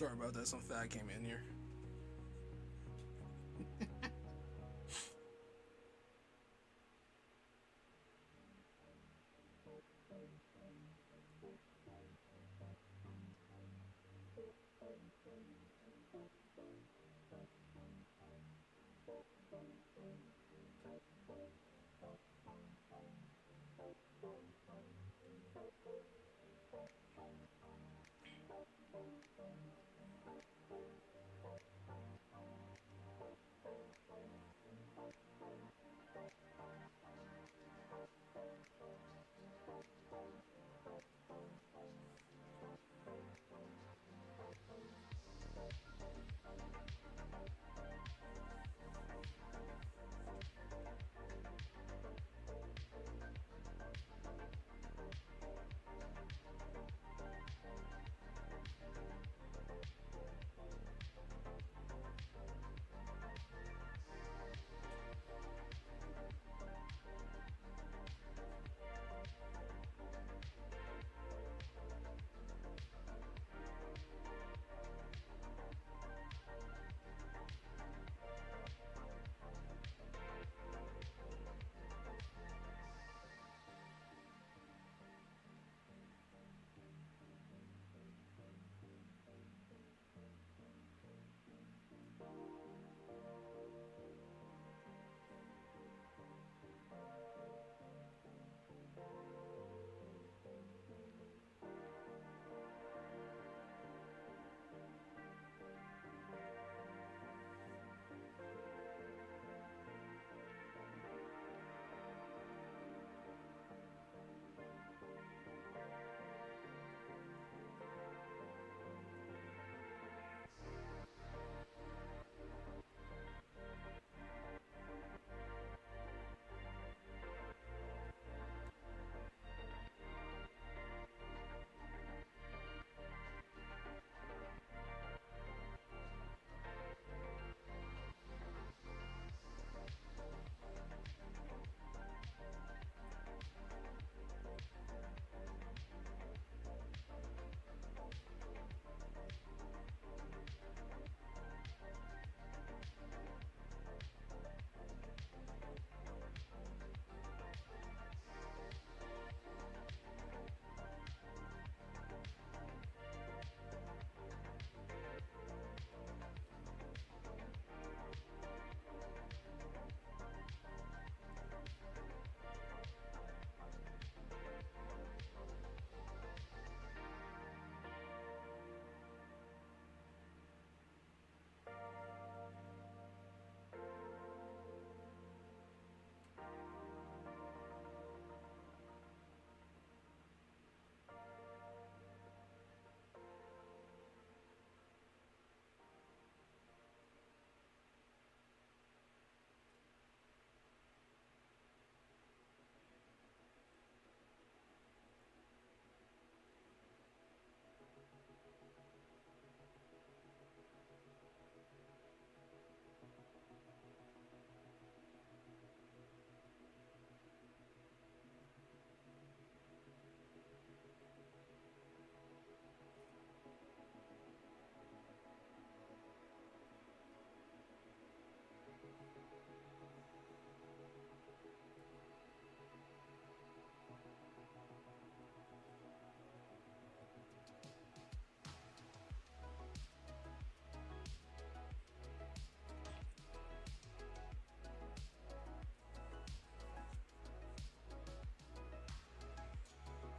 Sorry about that. Some fat came in here.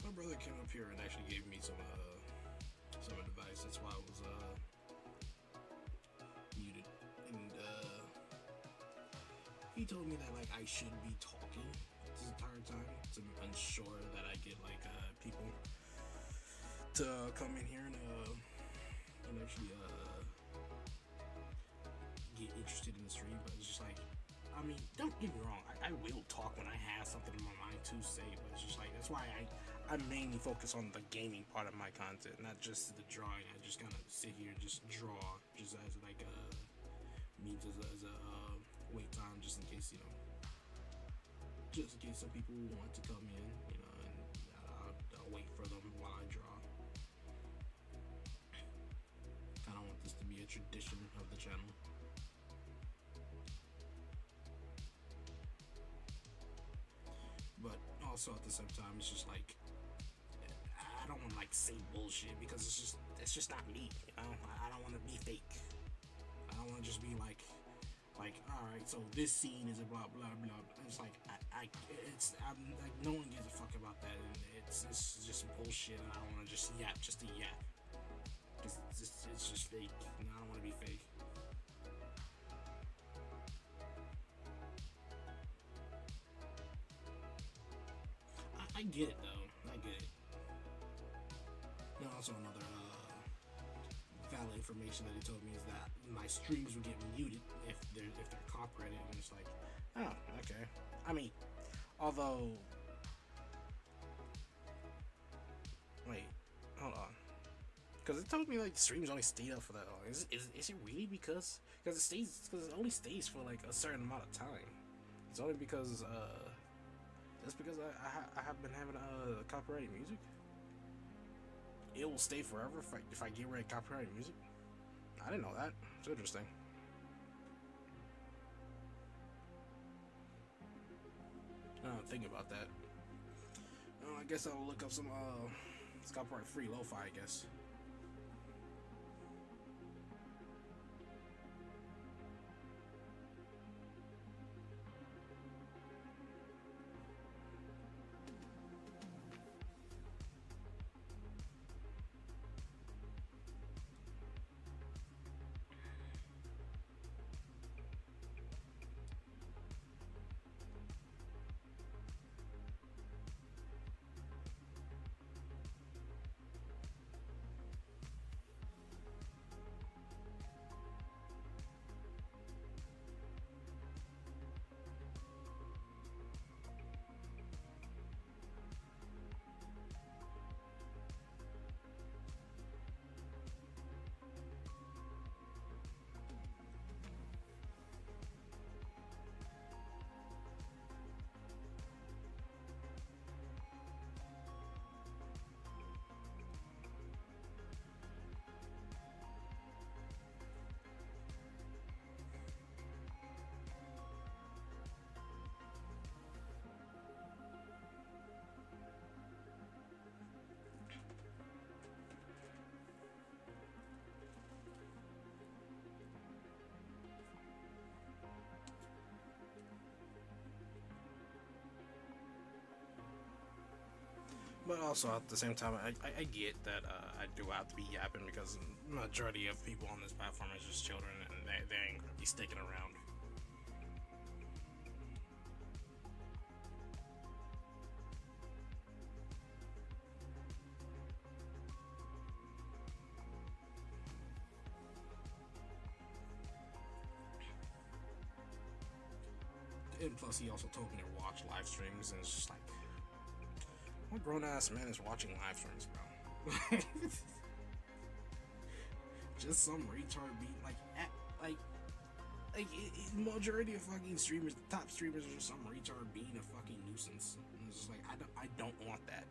My brother came up here and actually gave me some advice. That's why I was muted. And he told me that like I should be talking this entire time to ensure that I get like people to come in here and actually get interested in the stream. But it's just like, I mean, don't get me wrong, I will talk when I have something in my mind to say, but it's just like, that's why I mainly focus on the gaming part of my content, not just the drawing. I just kind of sit here and just draw, just as like a means as a wait time, just in case, just in case some people want to come in, and I'll wait for them while I draw. Kind of tradition of the channel. But also at the same time, it's just like I don't want to like say bullshit because it's just not me. You know, I don't want to be fake. I don't want to just be like all right, so this scene is a blah blah blah. It's like I'm like no one gives a fuck about that, and it's just bullshit. And I don't want to just yap just to yap. It's just fake. And I don't want to be fake. I get it though. I get it. And also another valid information that he told me is that my streams would get muted if they're copyrighted, and it's like, oh, okay. I mean, although, wait, hold on, because it told me like streams only stay up for that long. Is it really because it only stays for like a certain amount of time? It's only because just because I have been having copyrighted music. It will stay forever if I get rid of copyrighted music. I didn't know that. It's interesting. I don't think about that. I guess I'll look up some copyright free lo-fi, I guess. But also at the same time, I get that I do have to be yapping because the majority of people on this platform is just children, and they ain't gonna be sticking around. And plus, he also told me to watch live streams, and it's just like, what grown ass man is watching live streams, bro? Just some retard beat majority of fucking streamers, top streamers, are just some retard being a fucking nuisance. And it's just like I don't want that.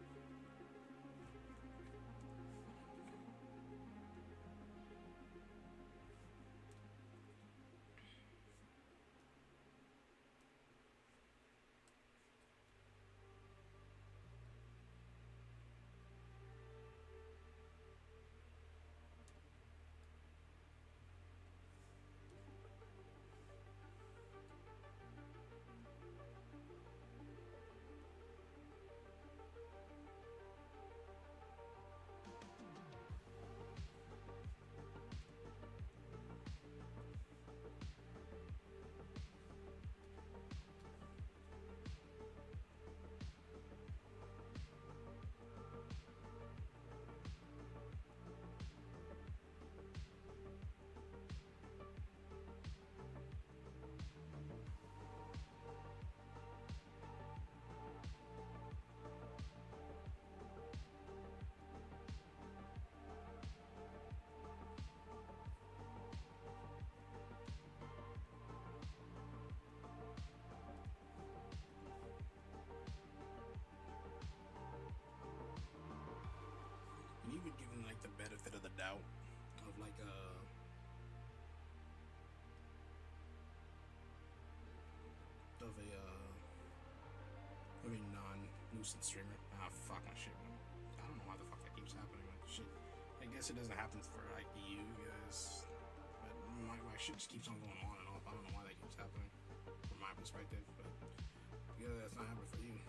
lucid streamer. Ah, fuck my shit. I don't know why the fuck that keeps happening. Like, shit. I guess it doesn't happen for like you guys, but my shit just keeps on going on and off. I don't know why that keeps happening from my perspective, but yeah, that's not happening for you.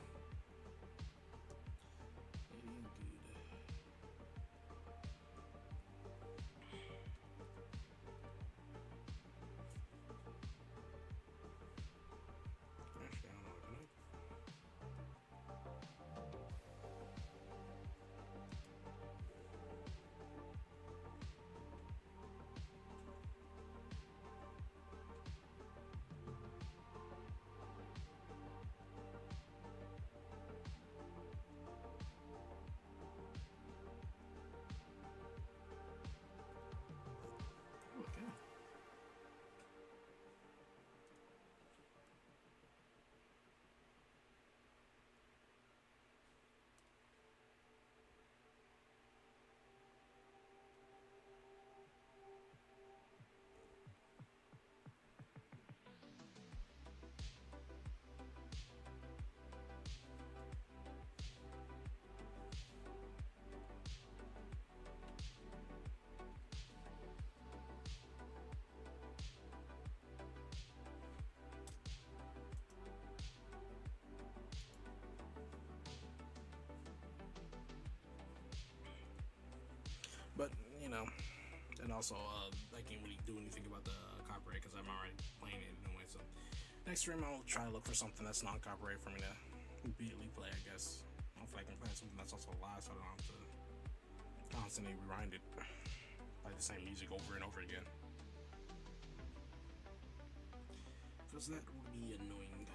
But you know, and also I can't really do anything about the copyright because I'm already playing it anyway. So next stream I'll try to look for something that's non-copyright for me to immediately play. I guess hopefully I can play something that's also live, so I don't have to constantly rewind it, play the same music over and over again, because that would be annoying.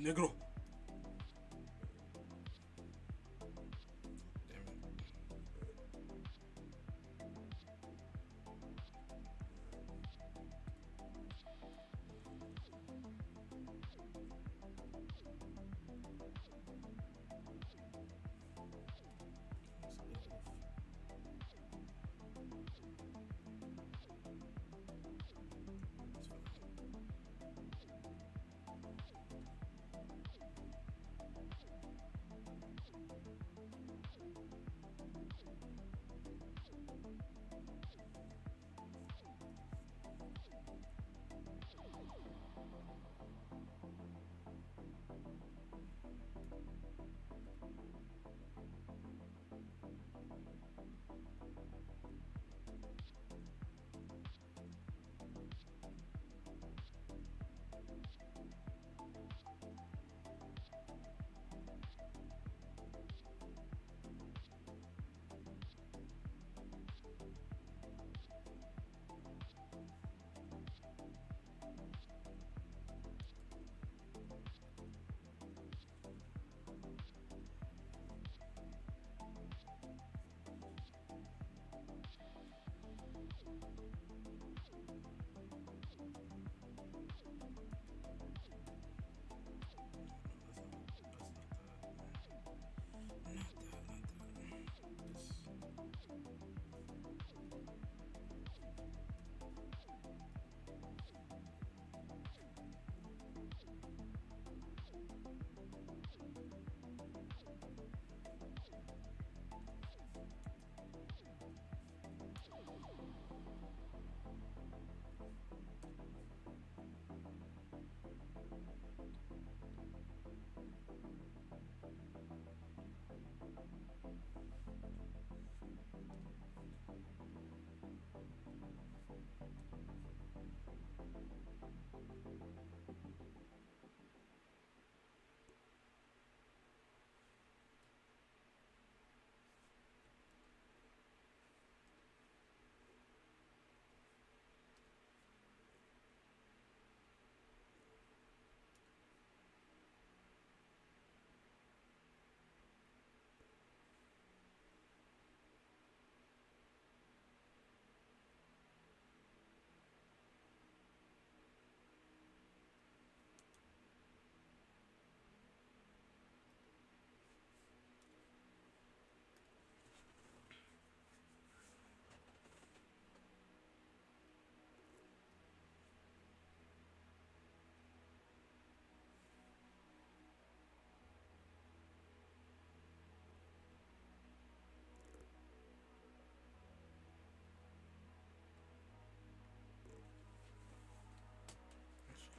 Negro. Damn it.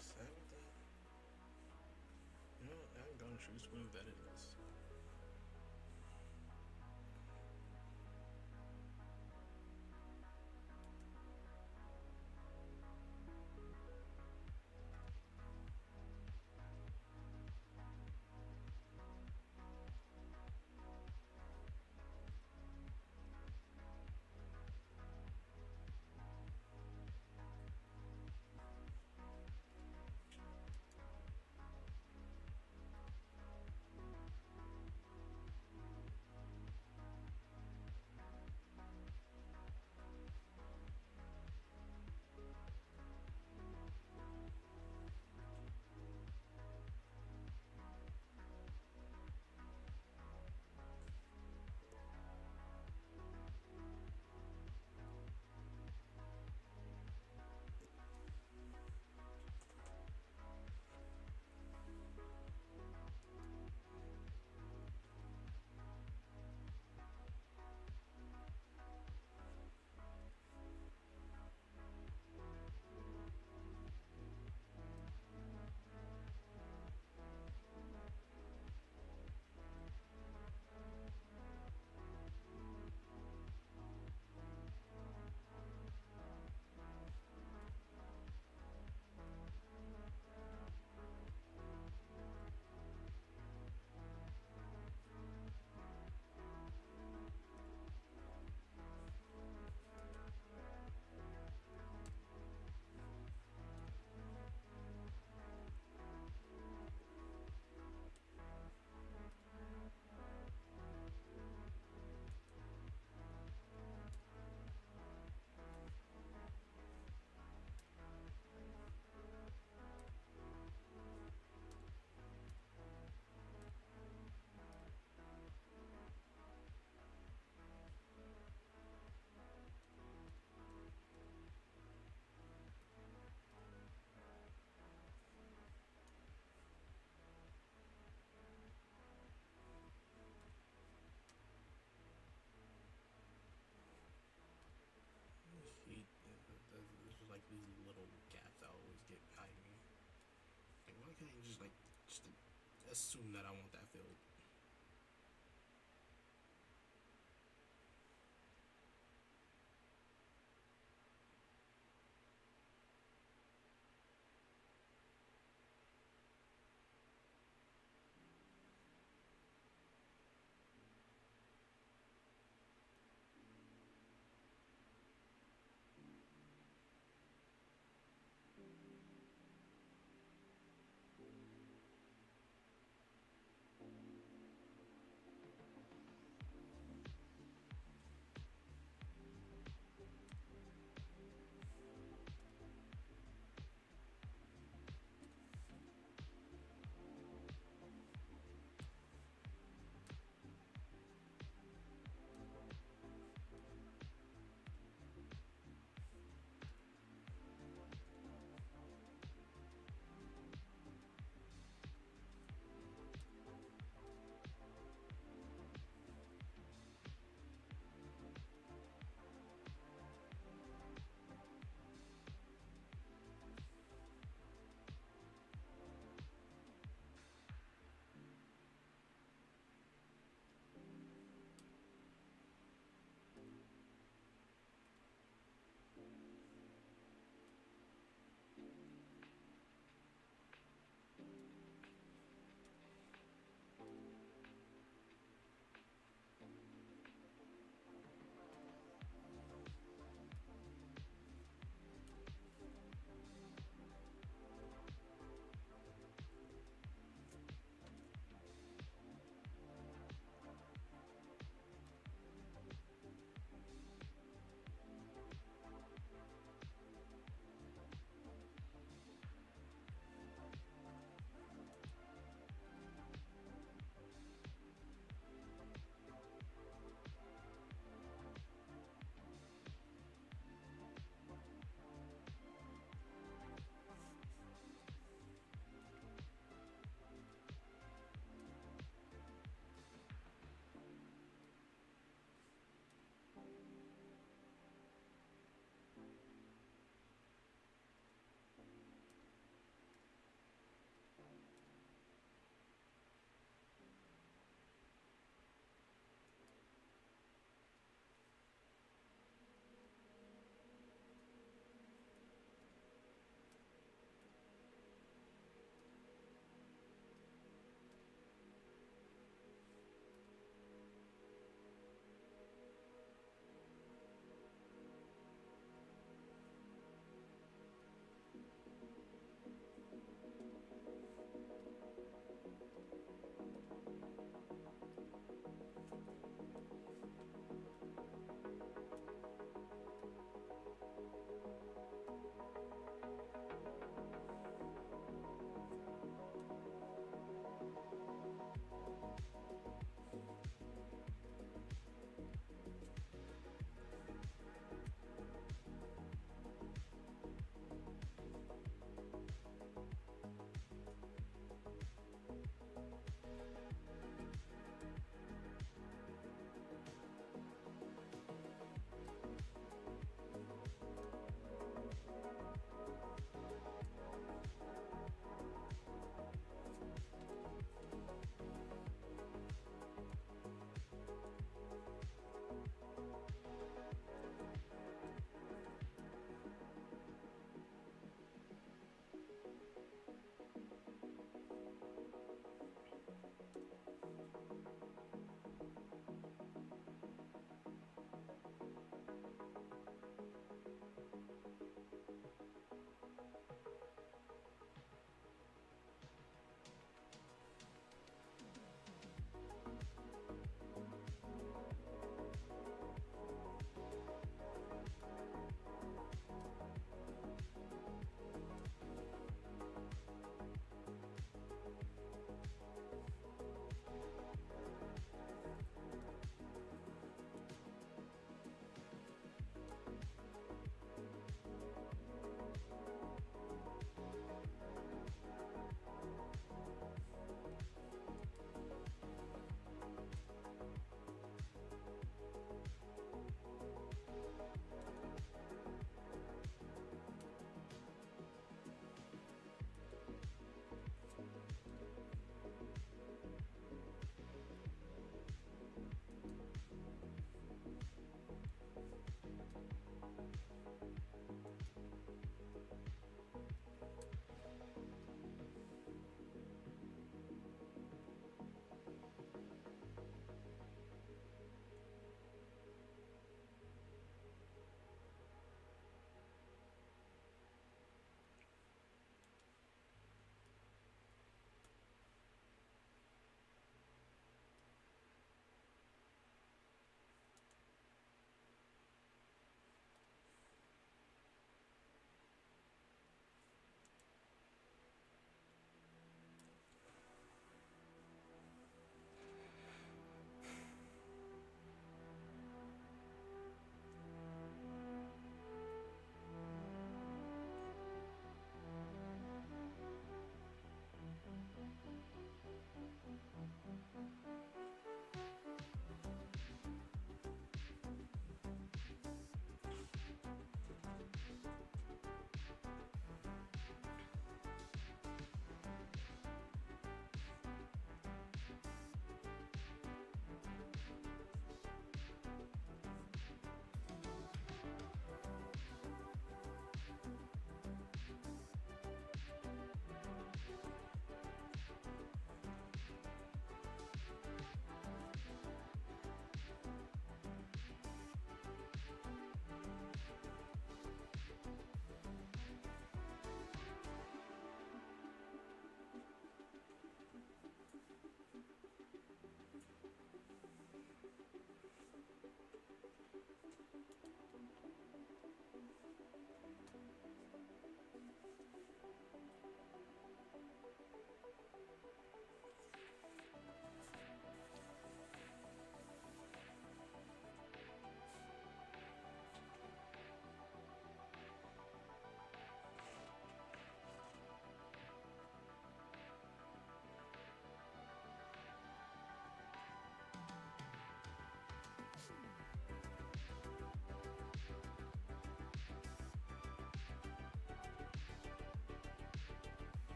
Sad with that. You know, I haven't gone through what that is. okay, just assume that I want that filled.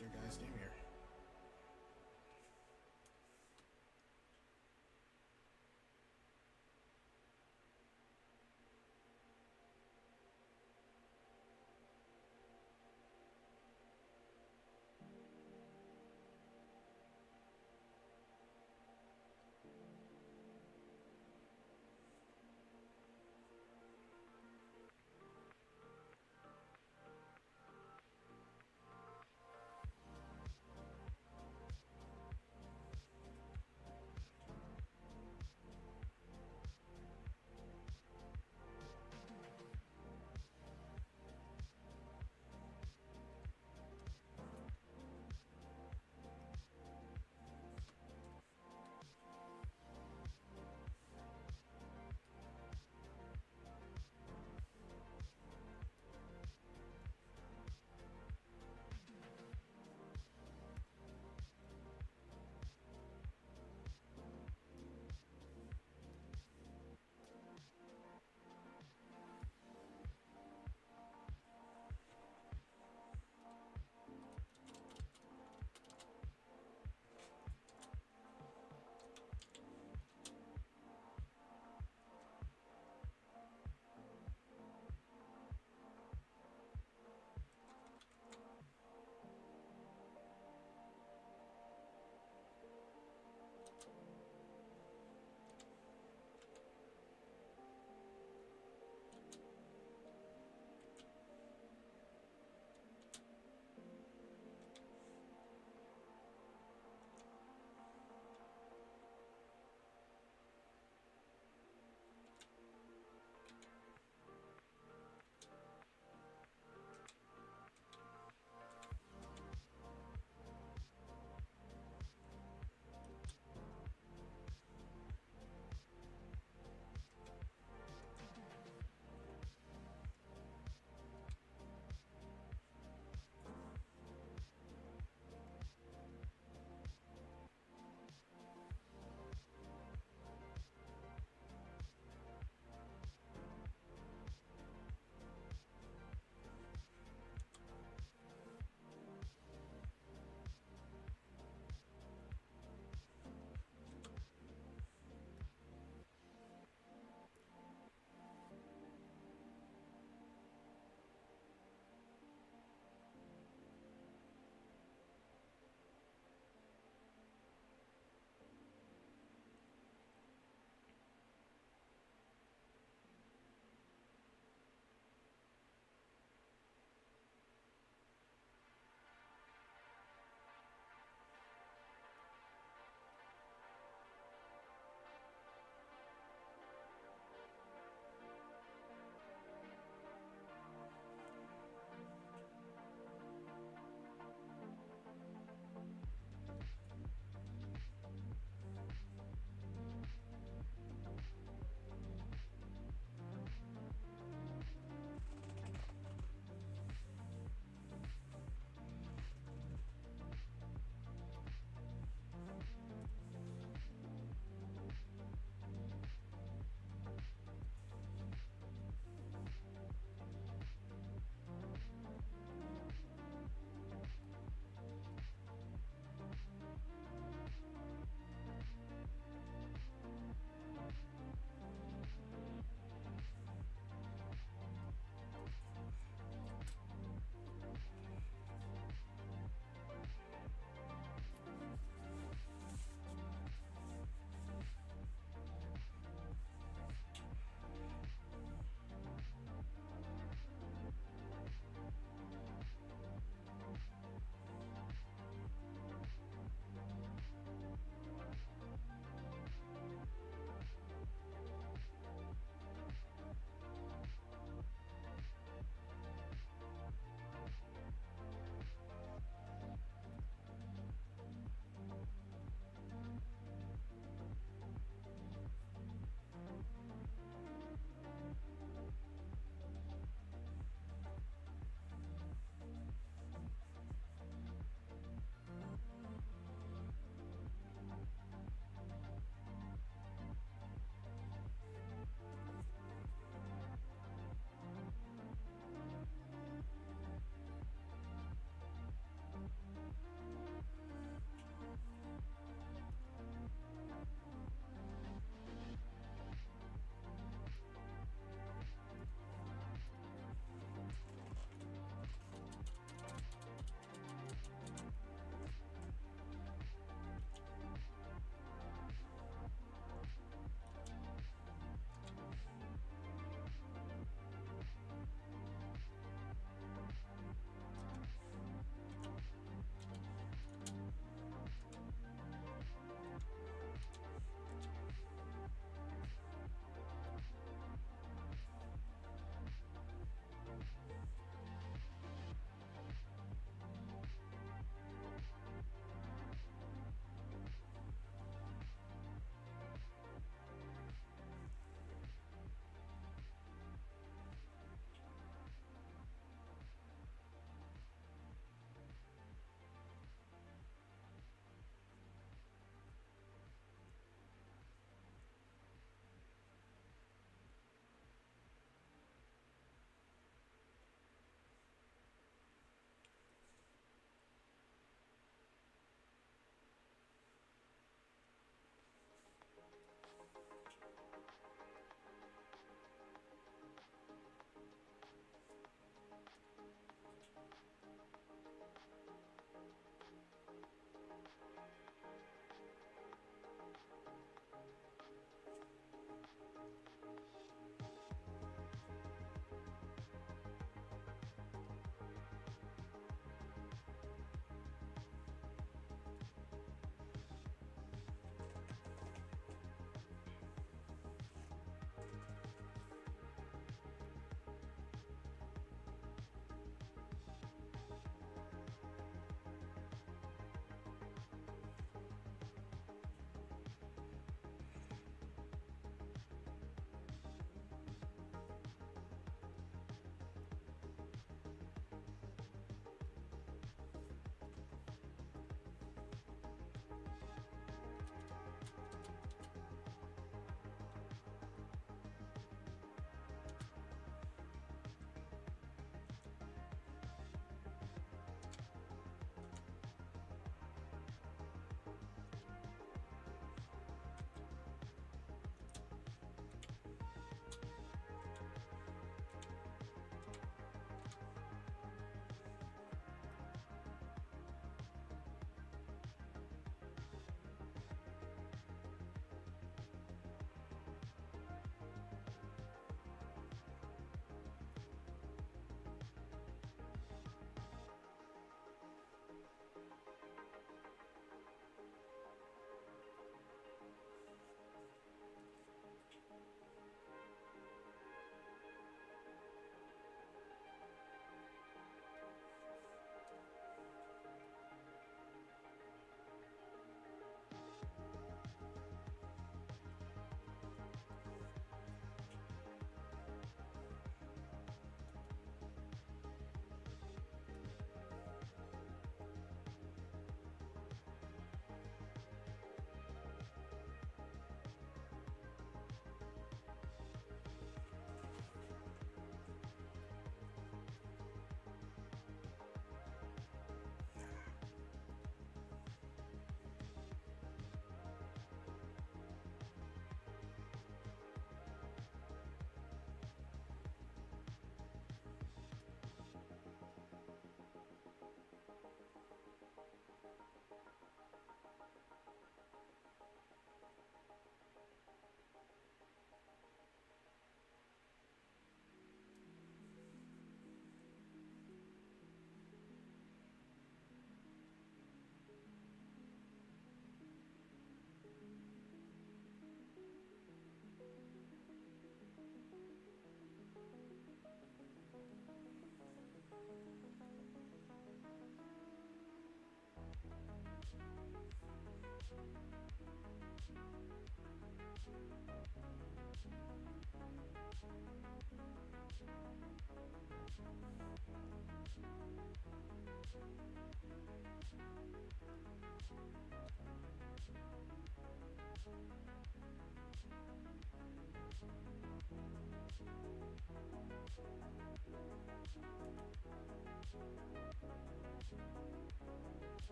sir, guys. Game here.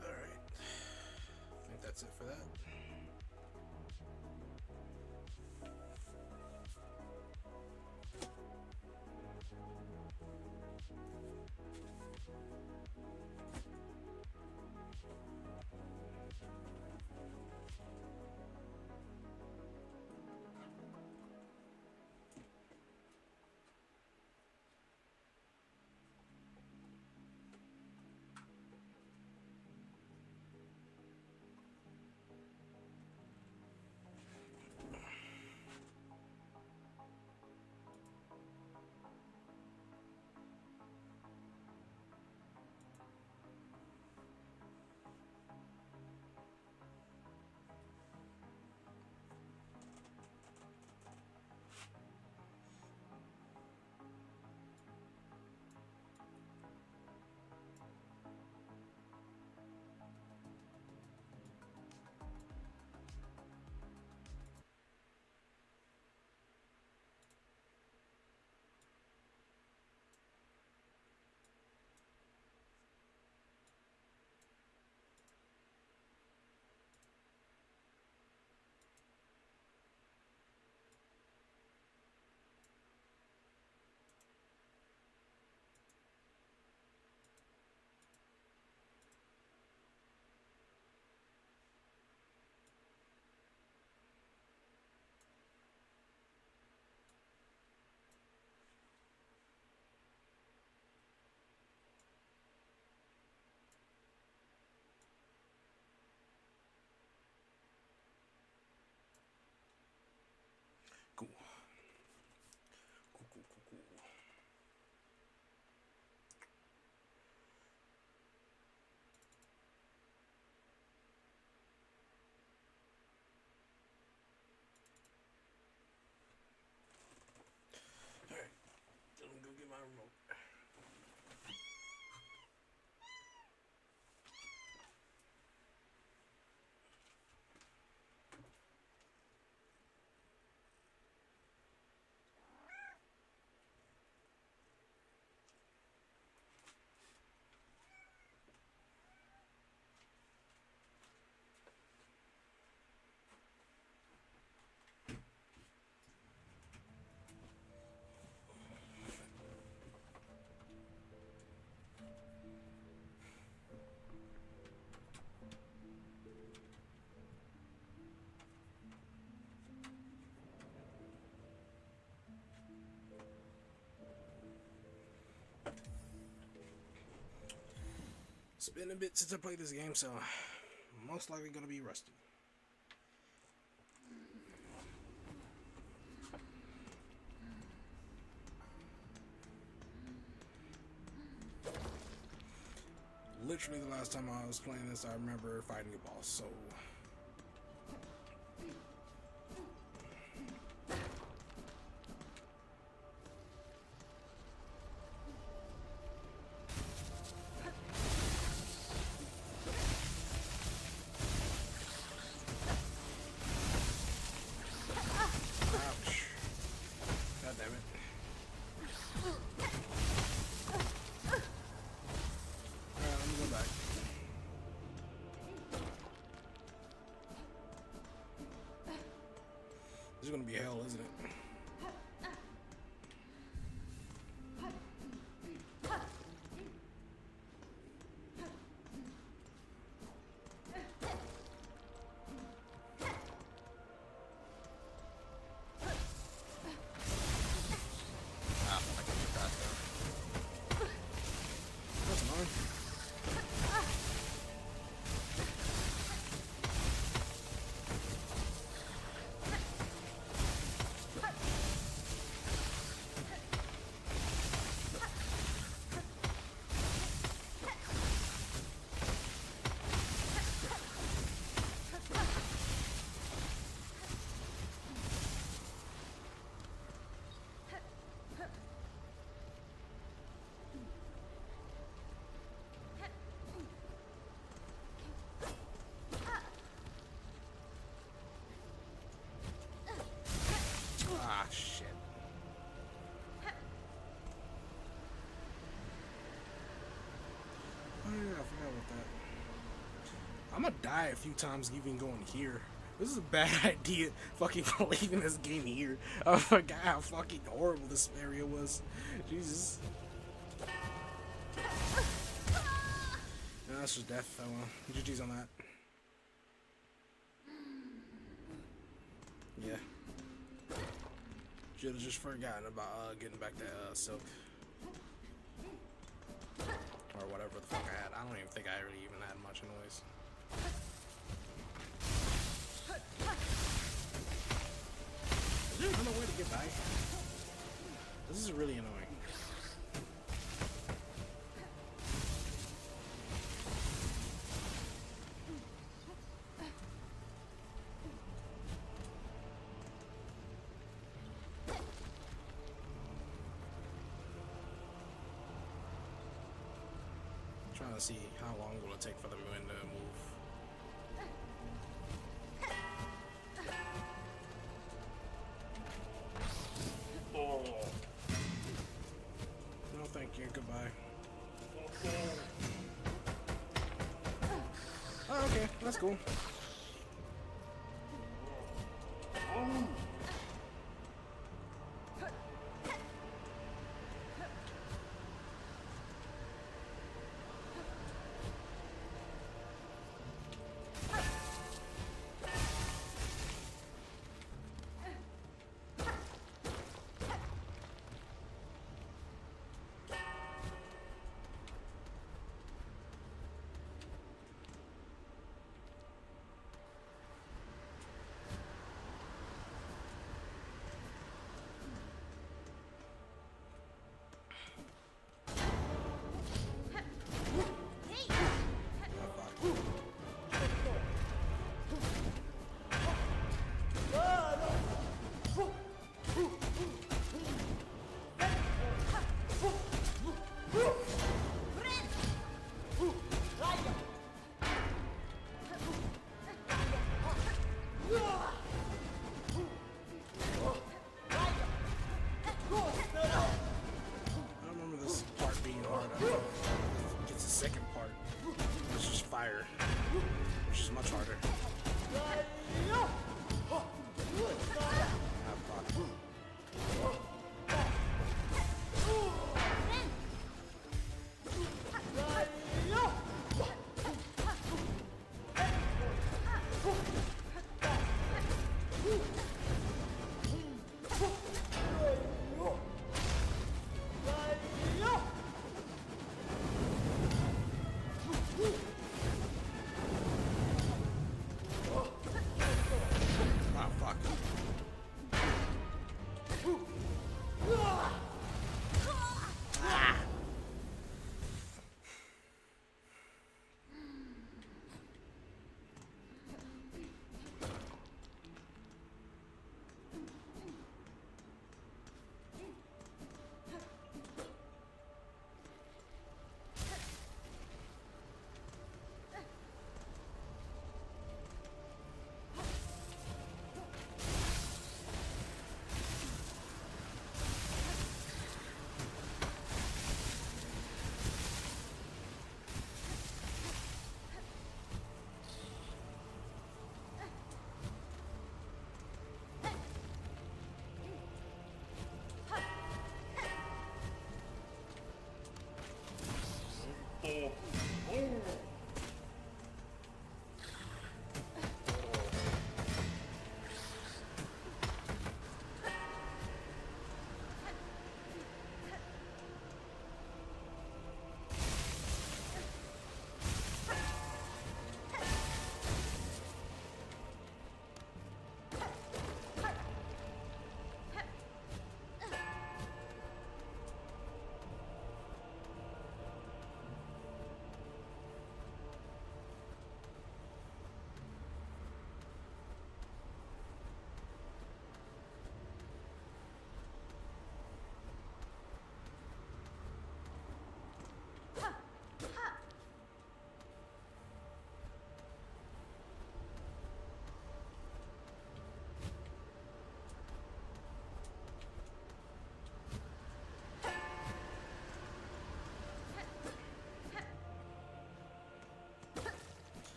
Alright. I think that's it for that. Cool. Cool. Alright. Let me go get my remote. It's been a bit since I played this game, so most likely gonna be rusty. Literally the last time I was playing this, I remember fighting a boss, so is gonna be hell, isn't it? That's annoying. Ah, shit. Oh, yeah, I forgot about that. I'm gonna die a few times even going here. This is a bad idea, fucking leaving this game here. I forgot how fucking horrible this area was. Jesus. No, that's just death. Oh well. GG's on that. Yeah. Should have just forgotten about getting back that silk. Or whatever the fuck I had. I don't even think I really even had much anyways. Is there another way to get back? This is really annoying. Trying to see how long will it take for the moon to move. Oh. No, thank you. Goodbye. Oh, okay. That's cool.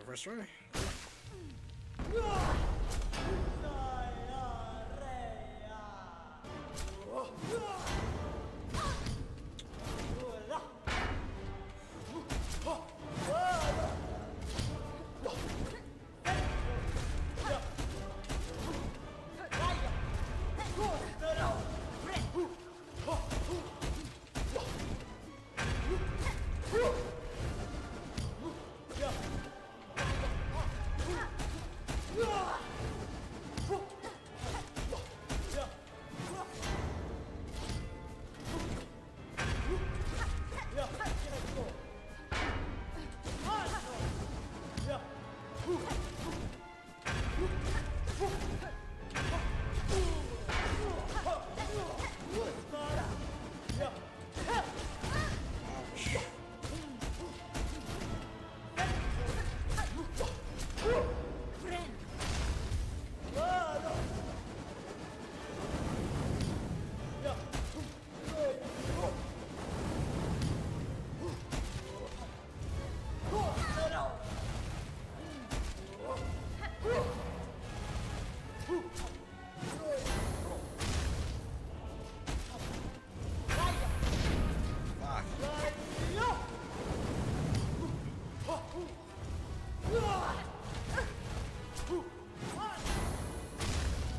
first try.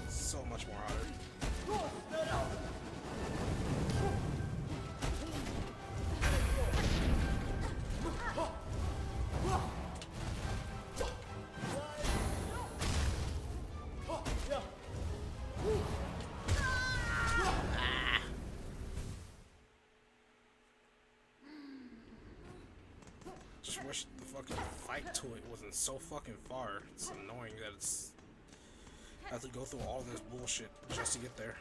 So much more harder. Just wish the fucking fight to it wasn't so fucking far. It's annoying that it's I have to go through all this bullshit just to get there.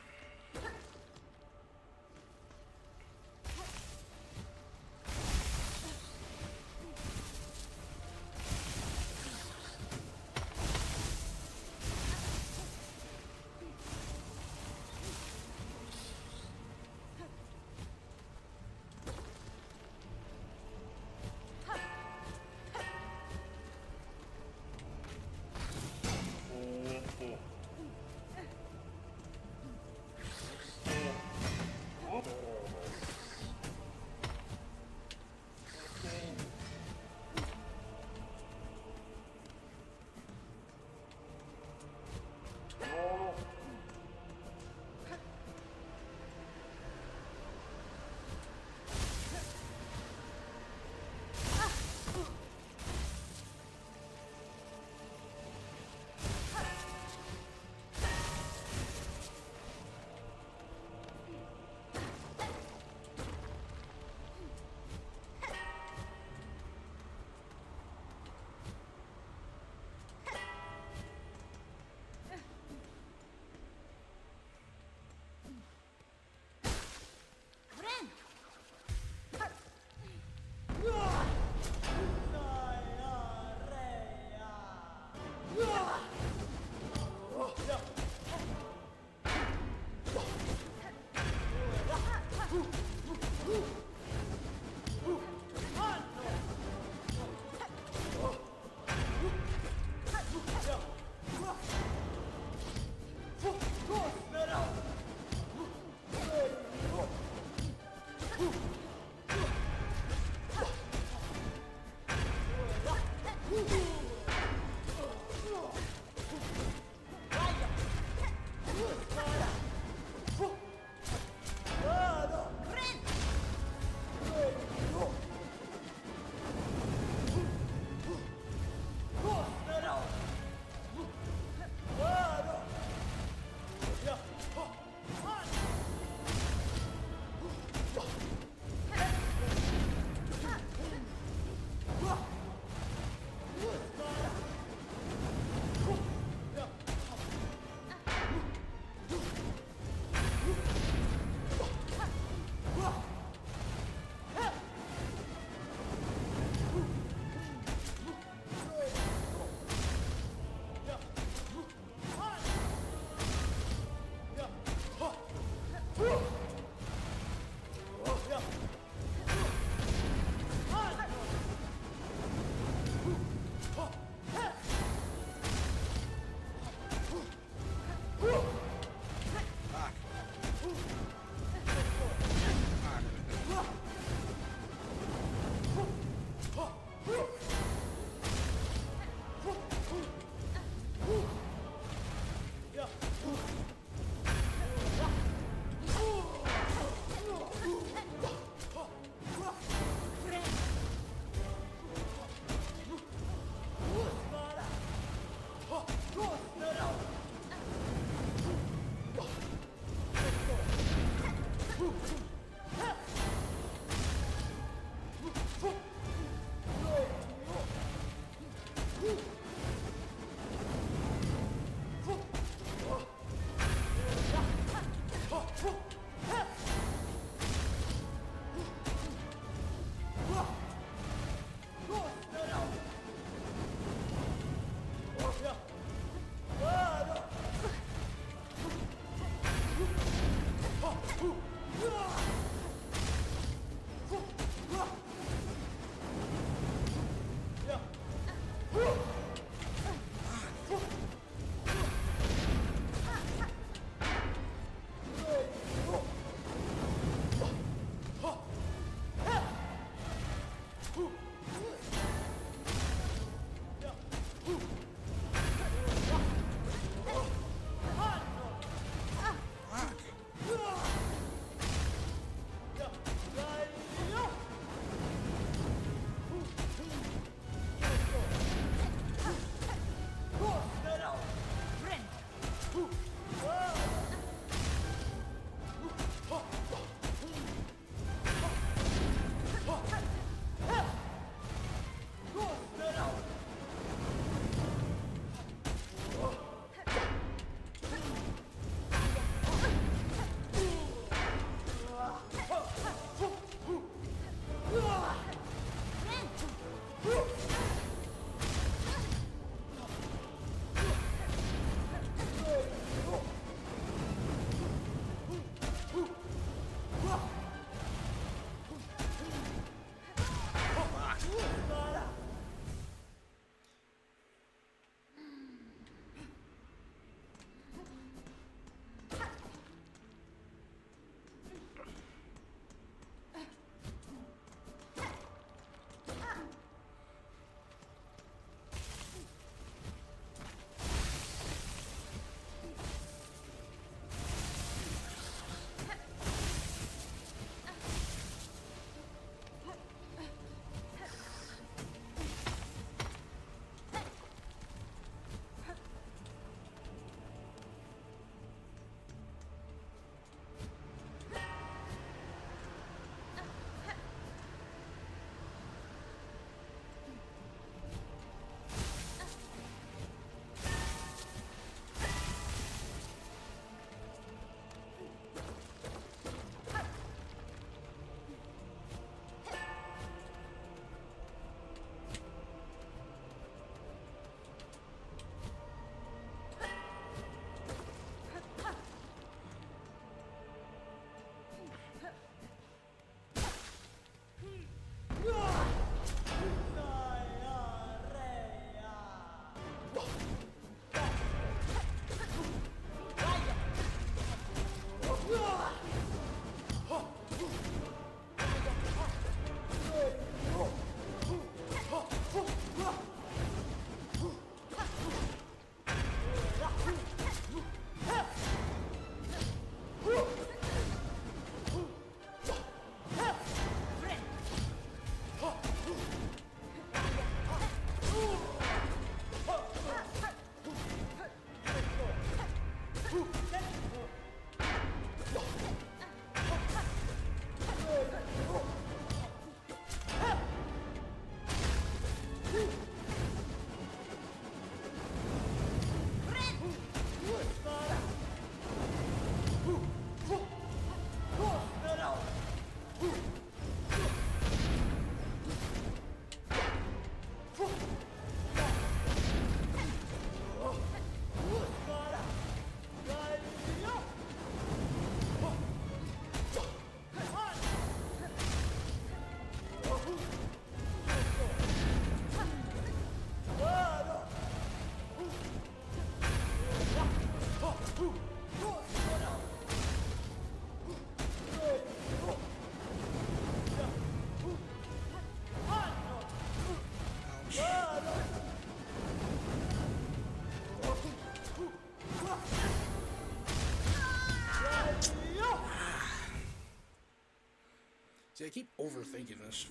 See, I keep overthinking this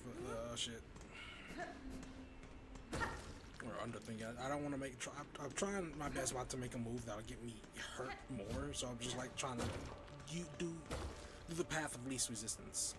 shit. Or underthinking it. I don't want to make. I'm trying my best not to make a move that'll get me hurt more. So I'm just like trying to do the path of least resistance.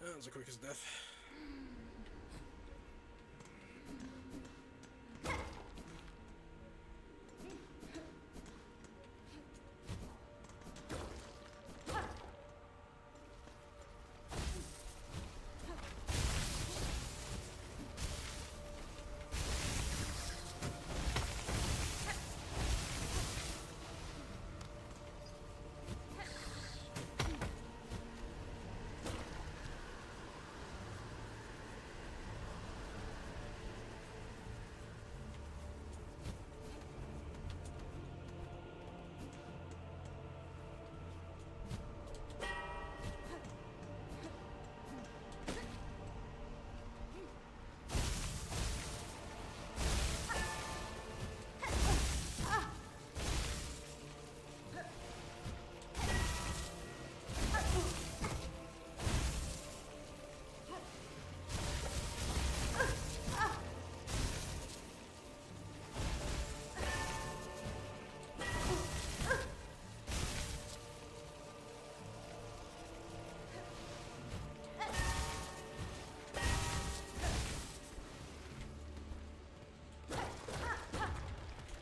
That was the quickest death.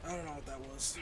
I don't know what that was.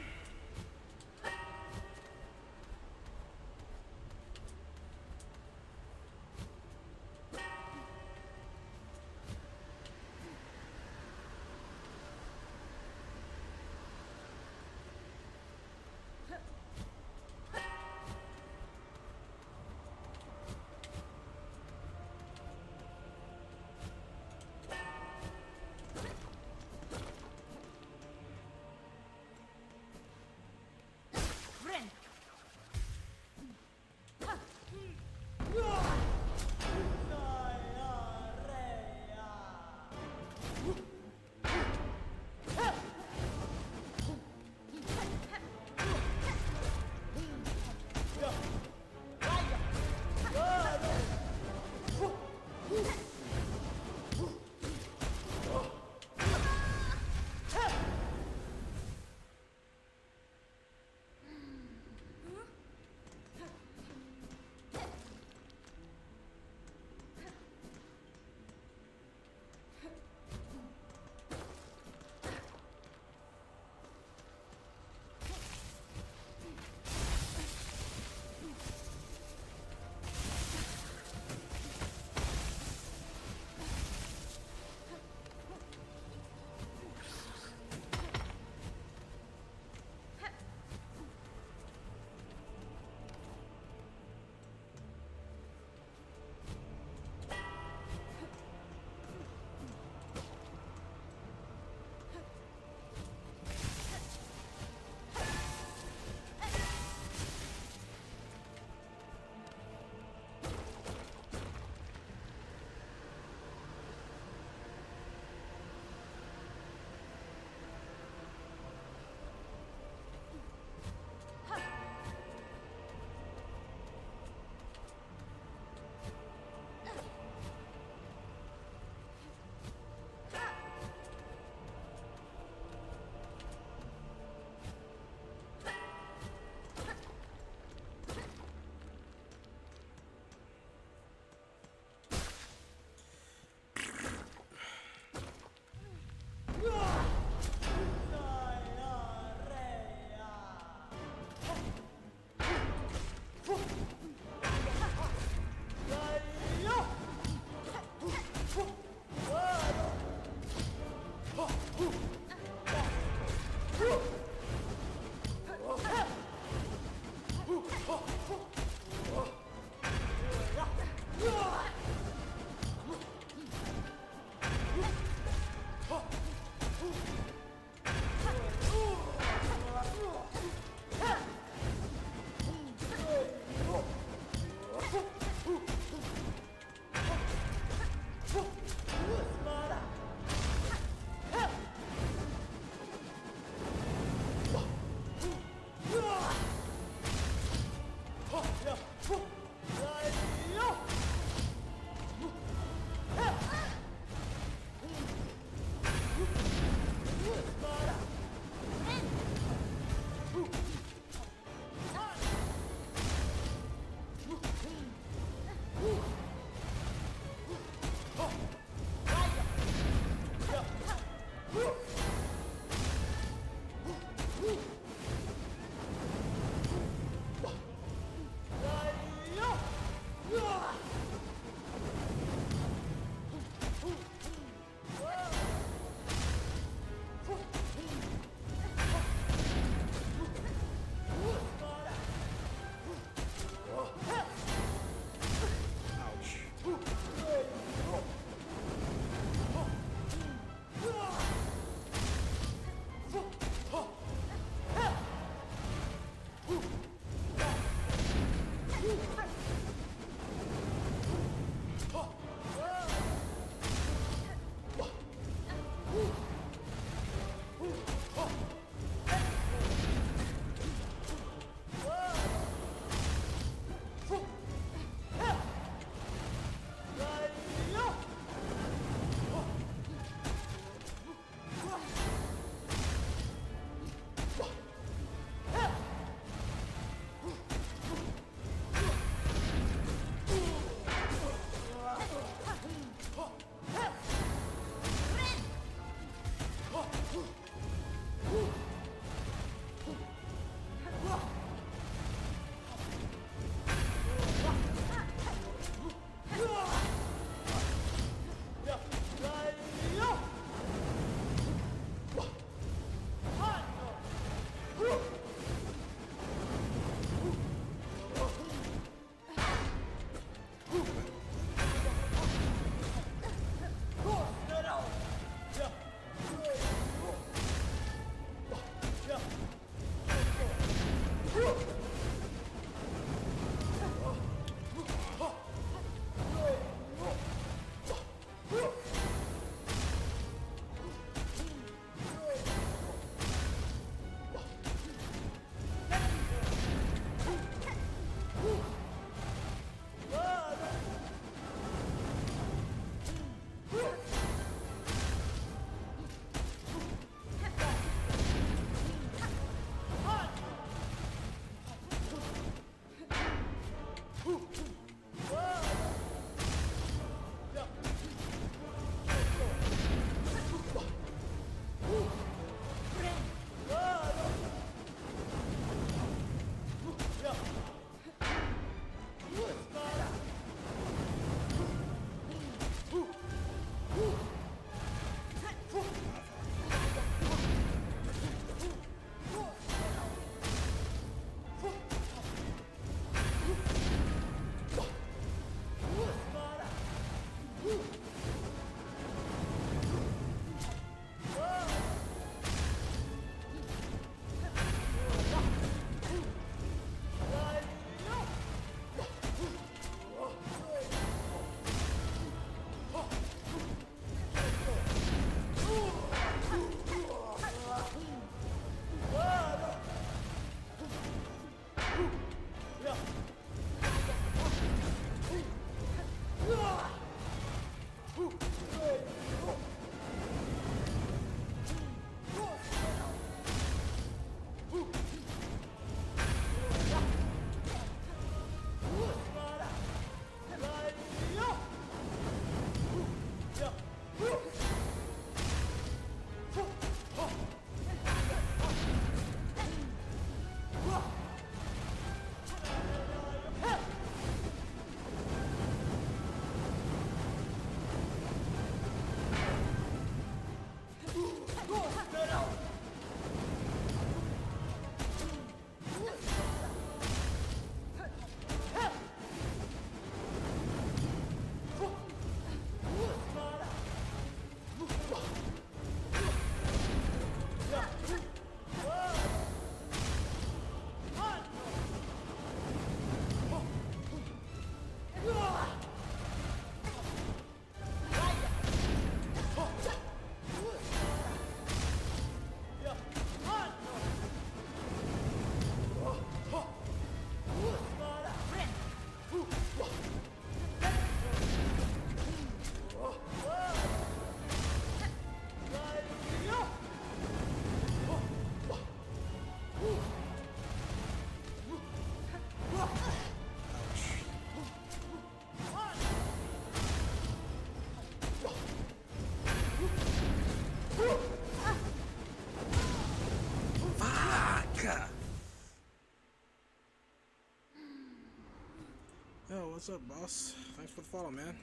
what's up, boss? Thanks for the follow, man.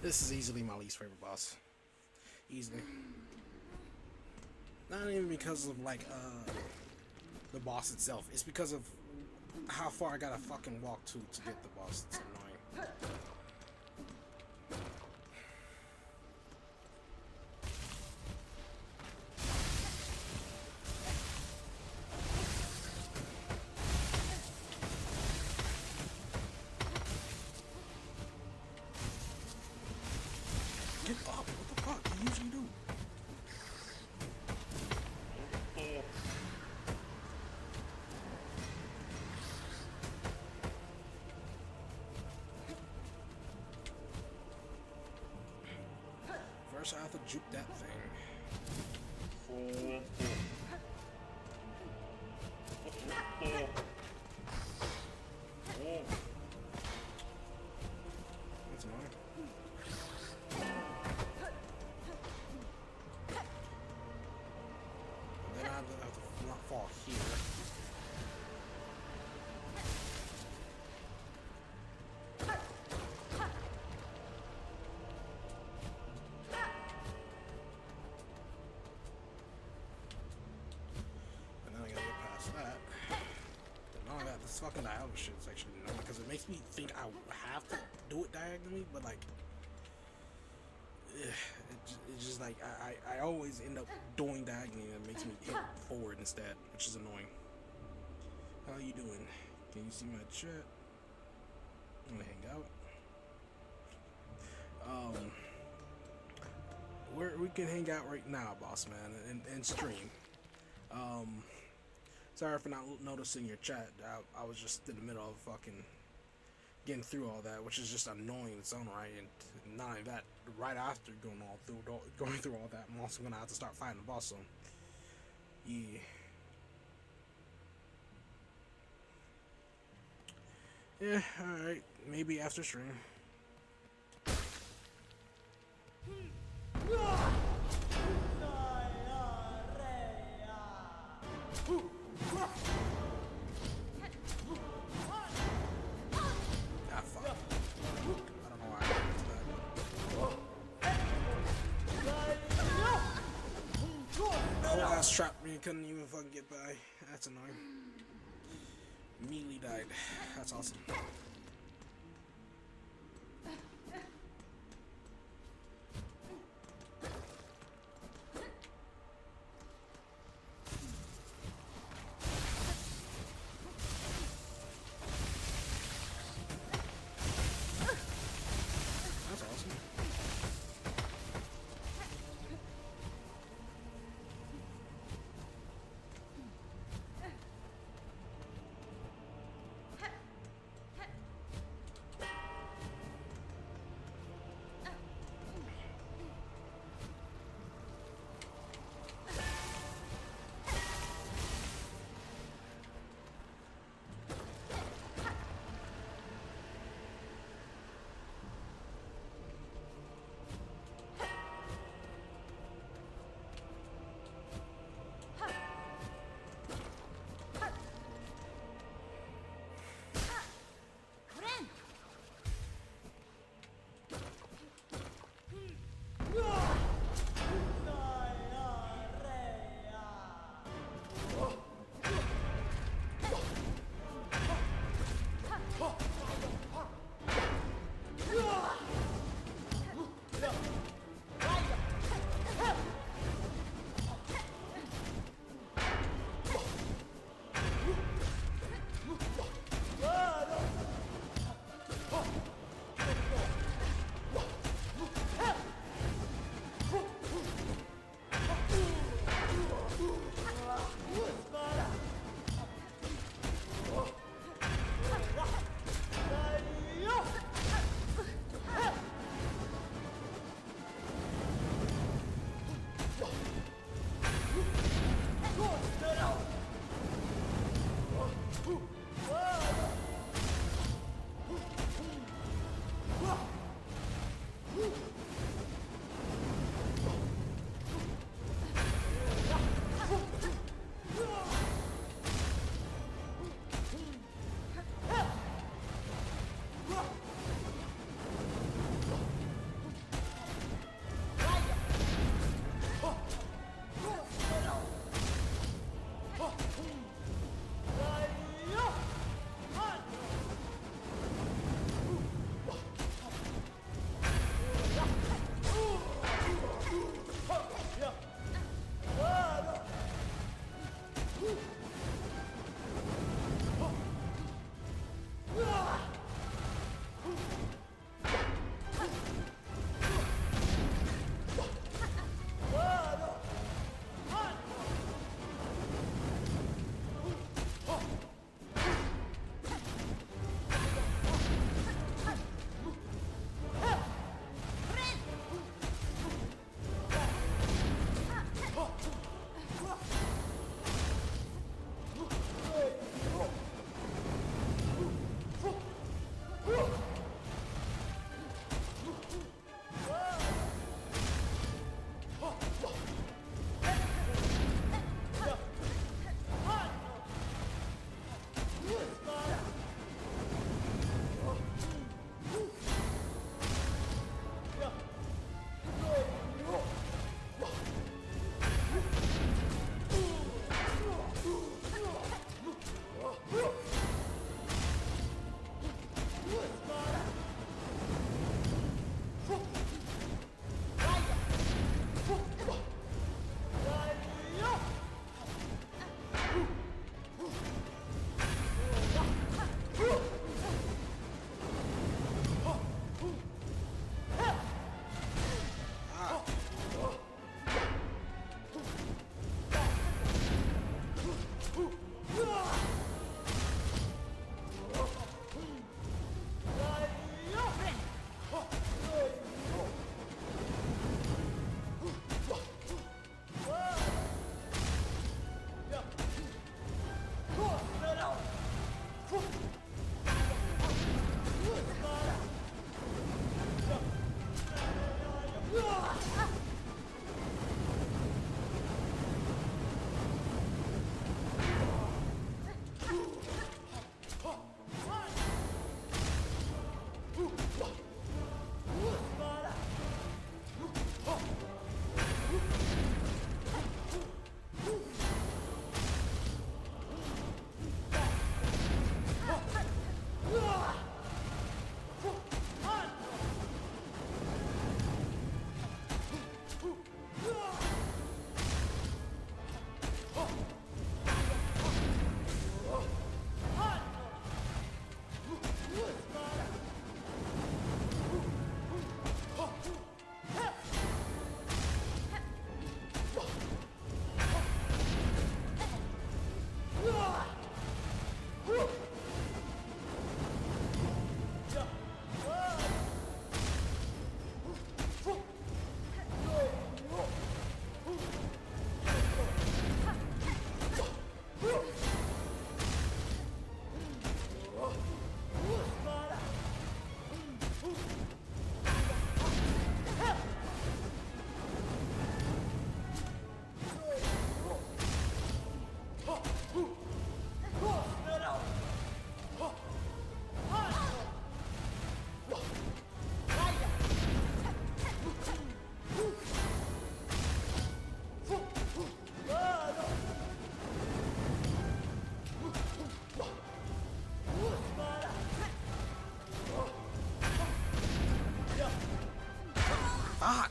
This is easily my least favorite boss. Easily. Not even because of like the boss itself. It's because of how far I gotta fucking walk to get the boss. It's annoying. course I have to juke that thing. That's annoying. Then I have to not fall here. Fucking diagonal shit is actually annoying because it makes me think I have to do it diagonally, but like, it's just like I always end up doing diagonally and it makes me hit forward instead, which is annoying. How you doing? Can you see my chat? I'm gonna hang out. We can hang out right now, boss man, and stream. Sorry for not noticing your chat. I was just in the middle of fucking getting through all that, which is just annoying in its own right. And not only that, right after going through all that, I'm also gonna have to start fighting the boss. So, yeah. Yeah, alright. Maybe after stream. Ah, fuck. I don't know why I did that. Oh, that's trapped me. Couldn't even fucking get by. That's annoying. Immediately died. That's awesome.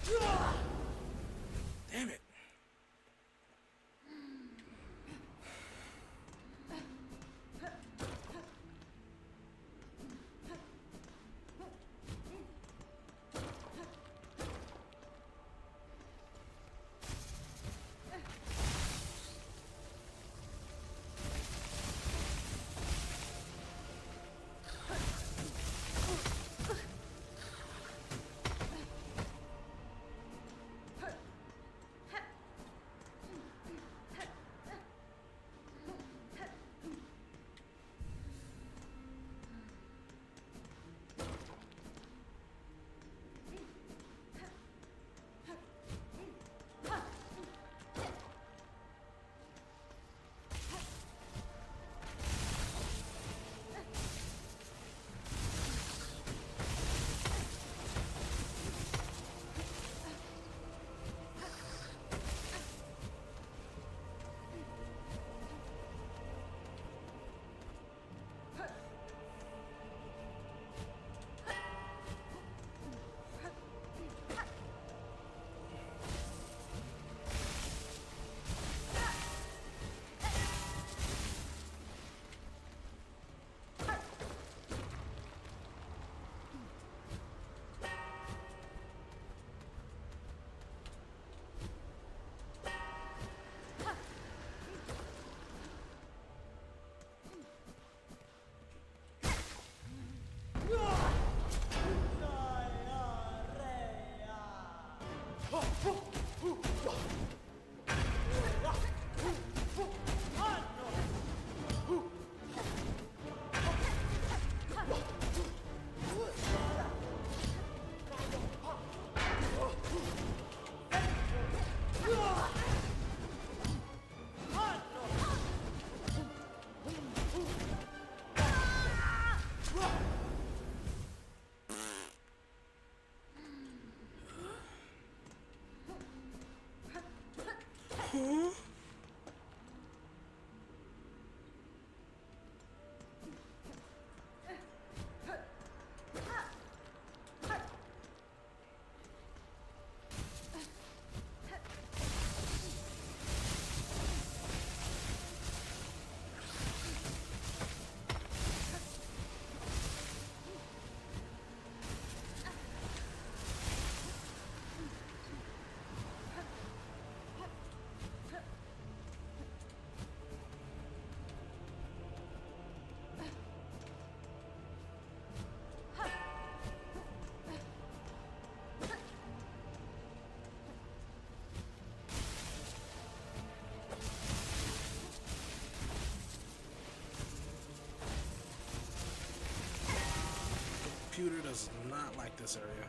Fuck! Damn it. Huh? Computer does not like this area.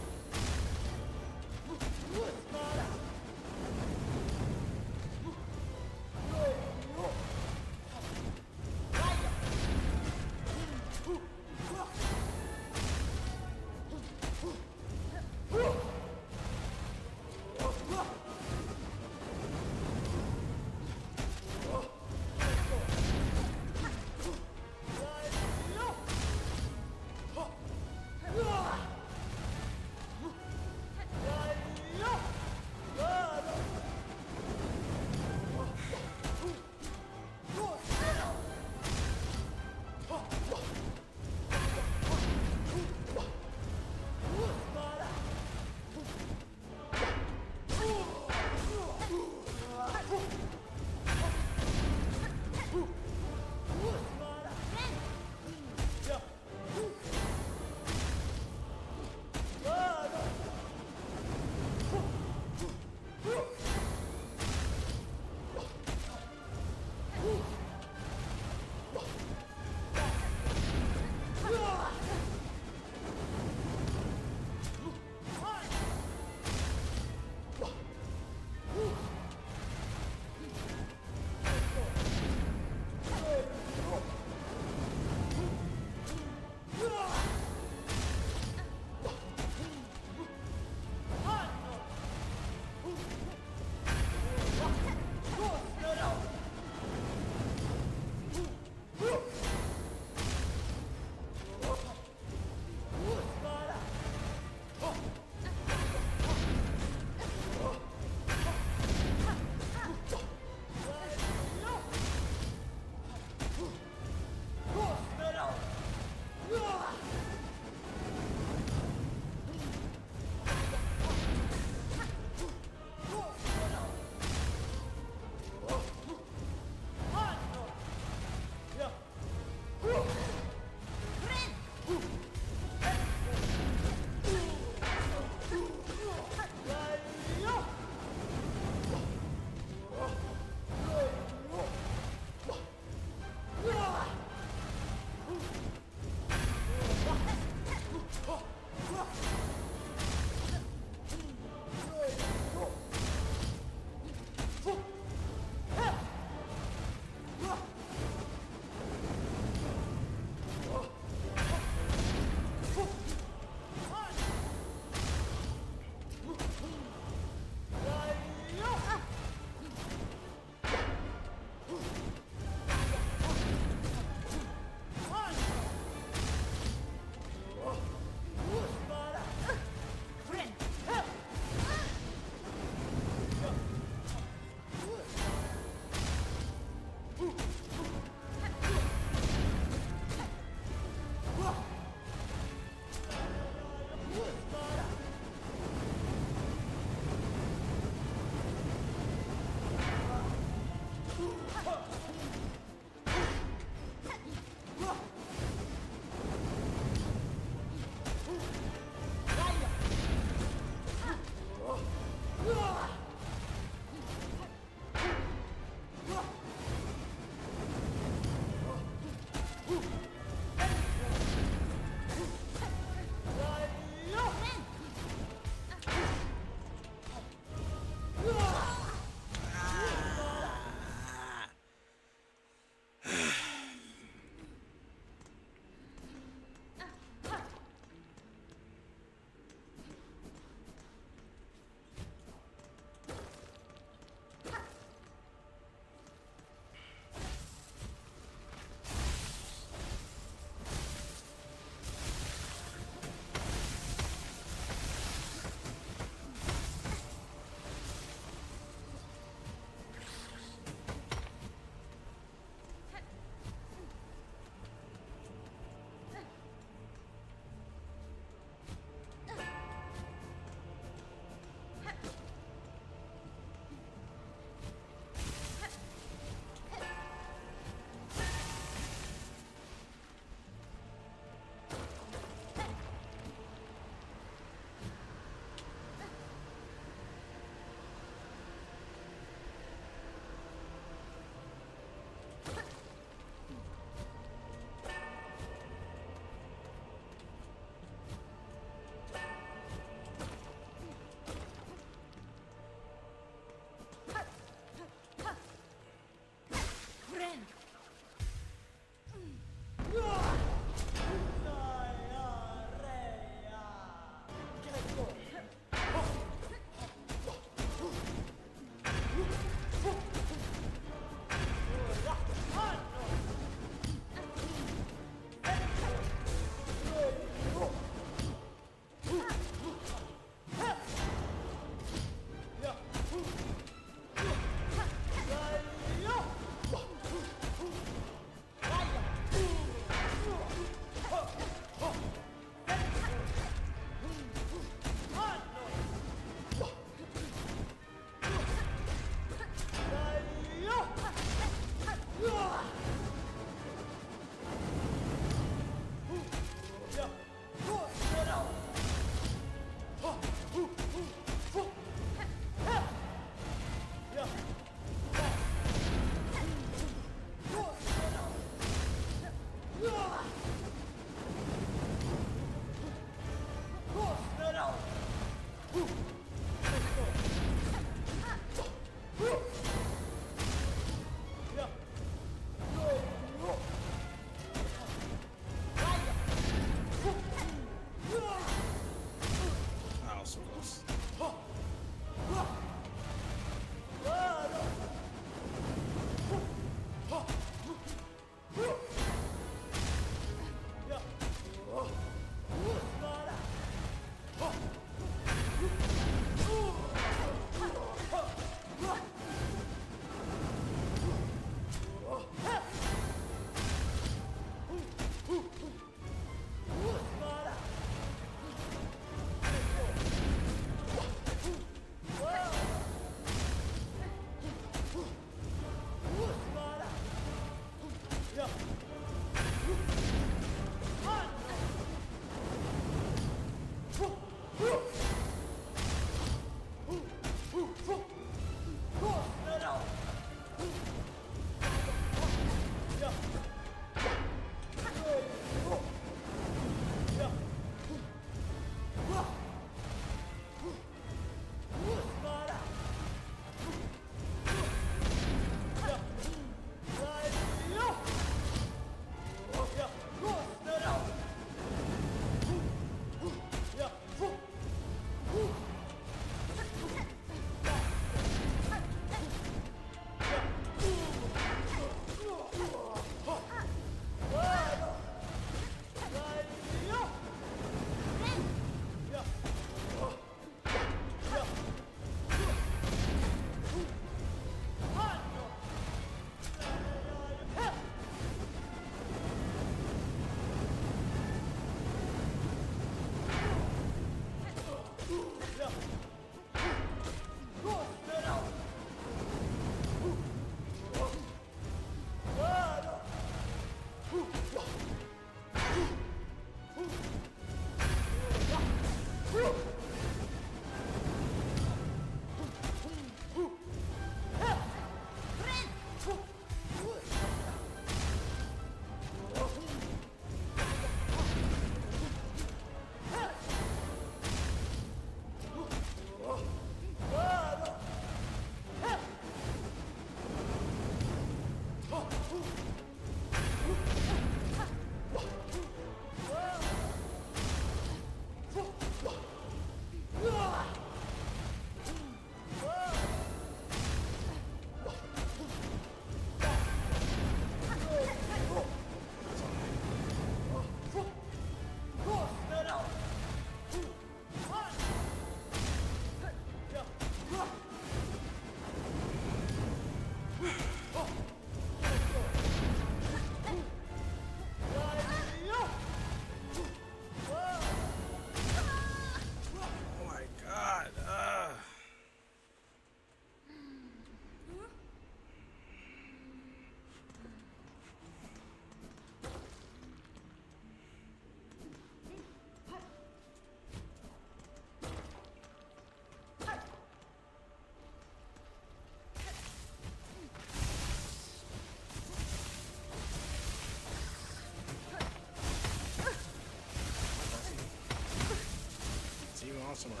gone somewhere.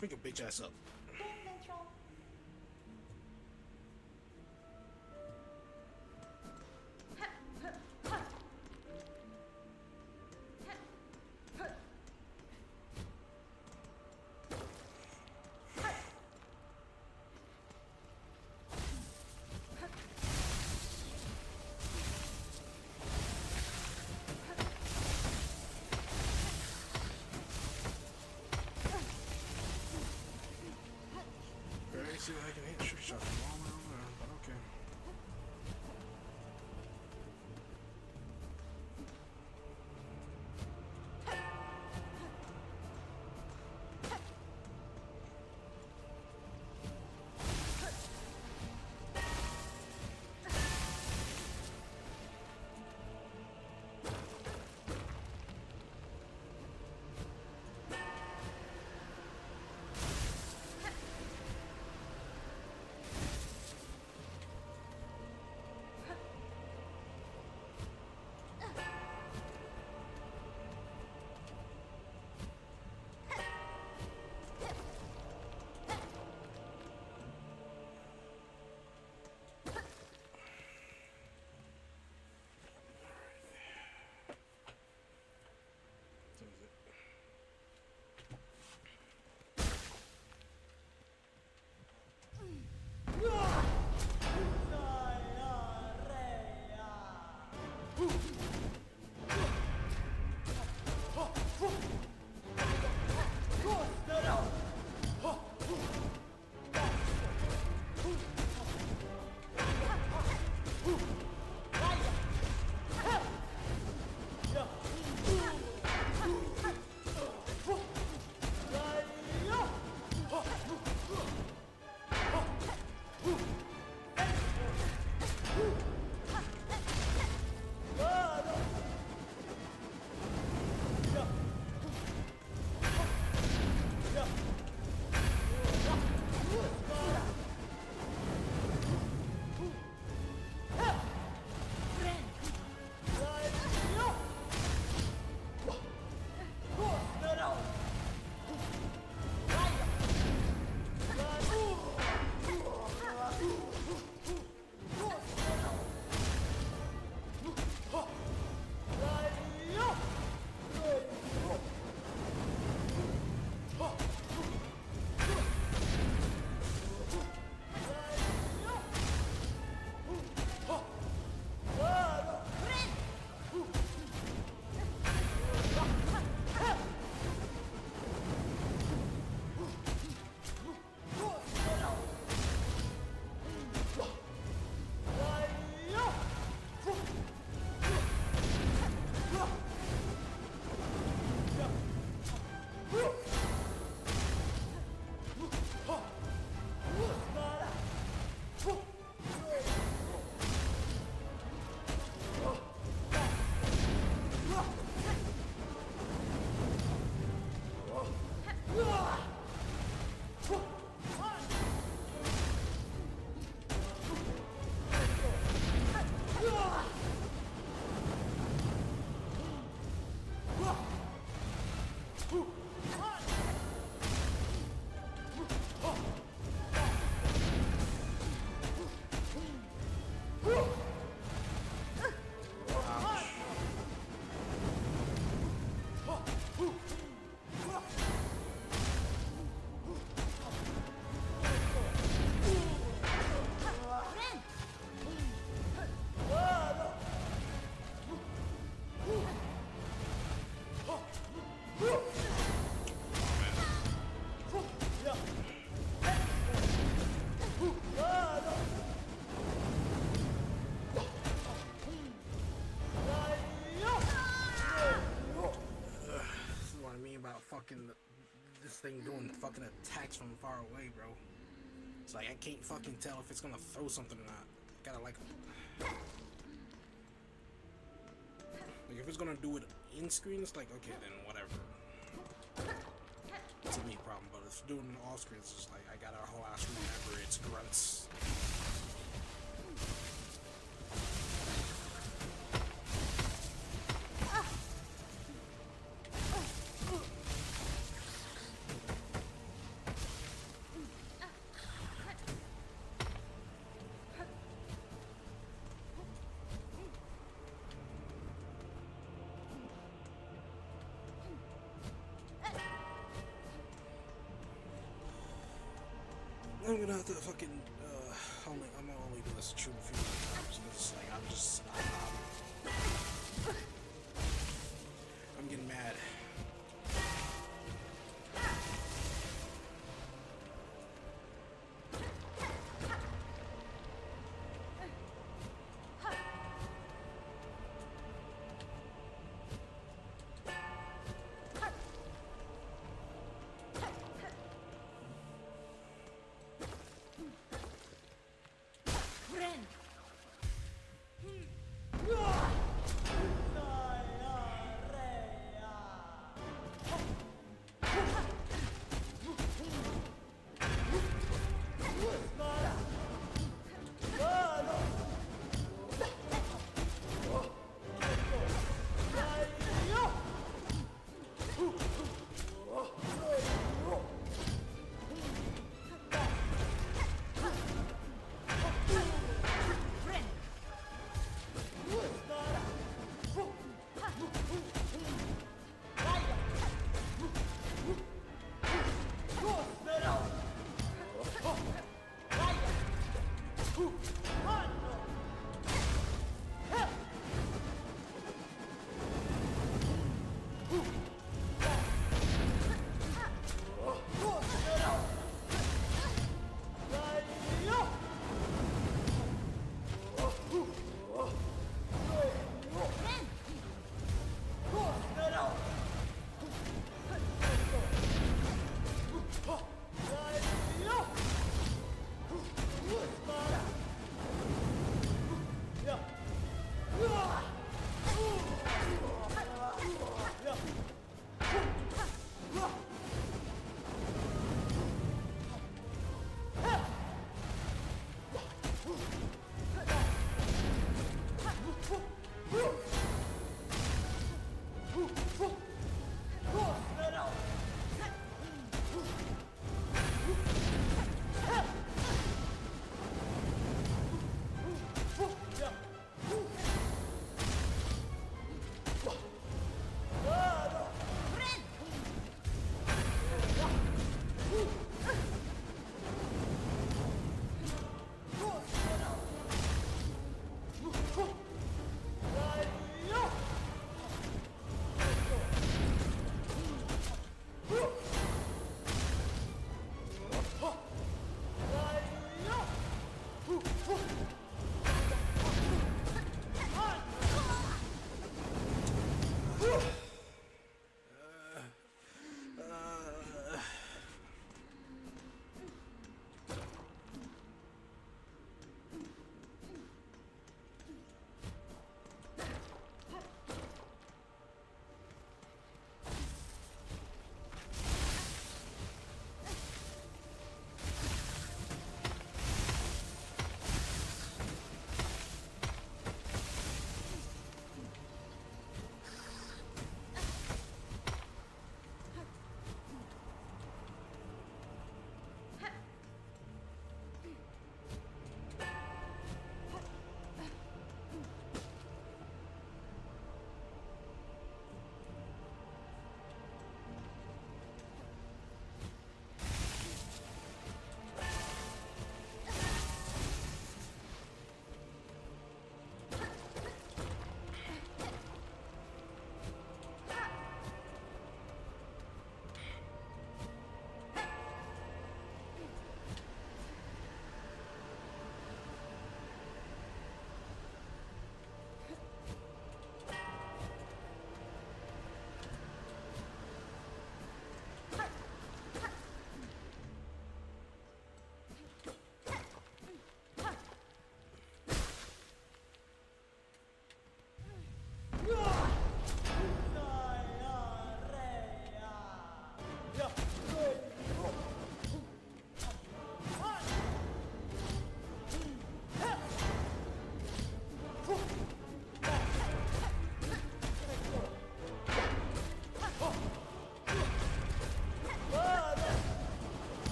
Pick your bitch ass up. See what I can hit trick shot from all the way over there, but okay. thing doing fucking attacks from far away, bro. It's like I can't fucking tell if it's gonna throw something or not. Gotta like if it's gonna do it in screen, it's like okay then whatever. It's a me problem, but if it's doing it off screen, it's just like I gotta whole ass remember its grunts. I'm gonna have to fucking I'm gonna only do this a few more times because like I'm getting mad.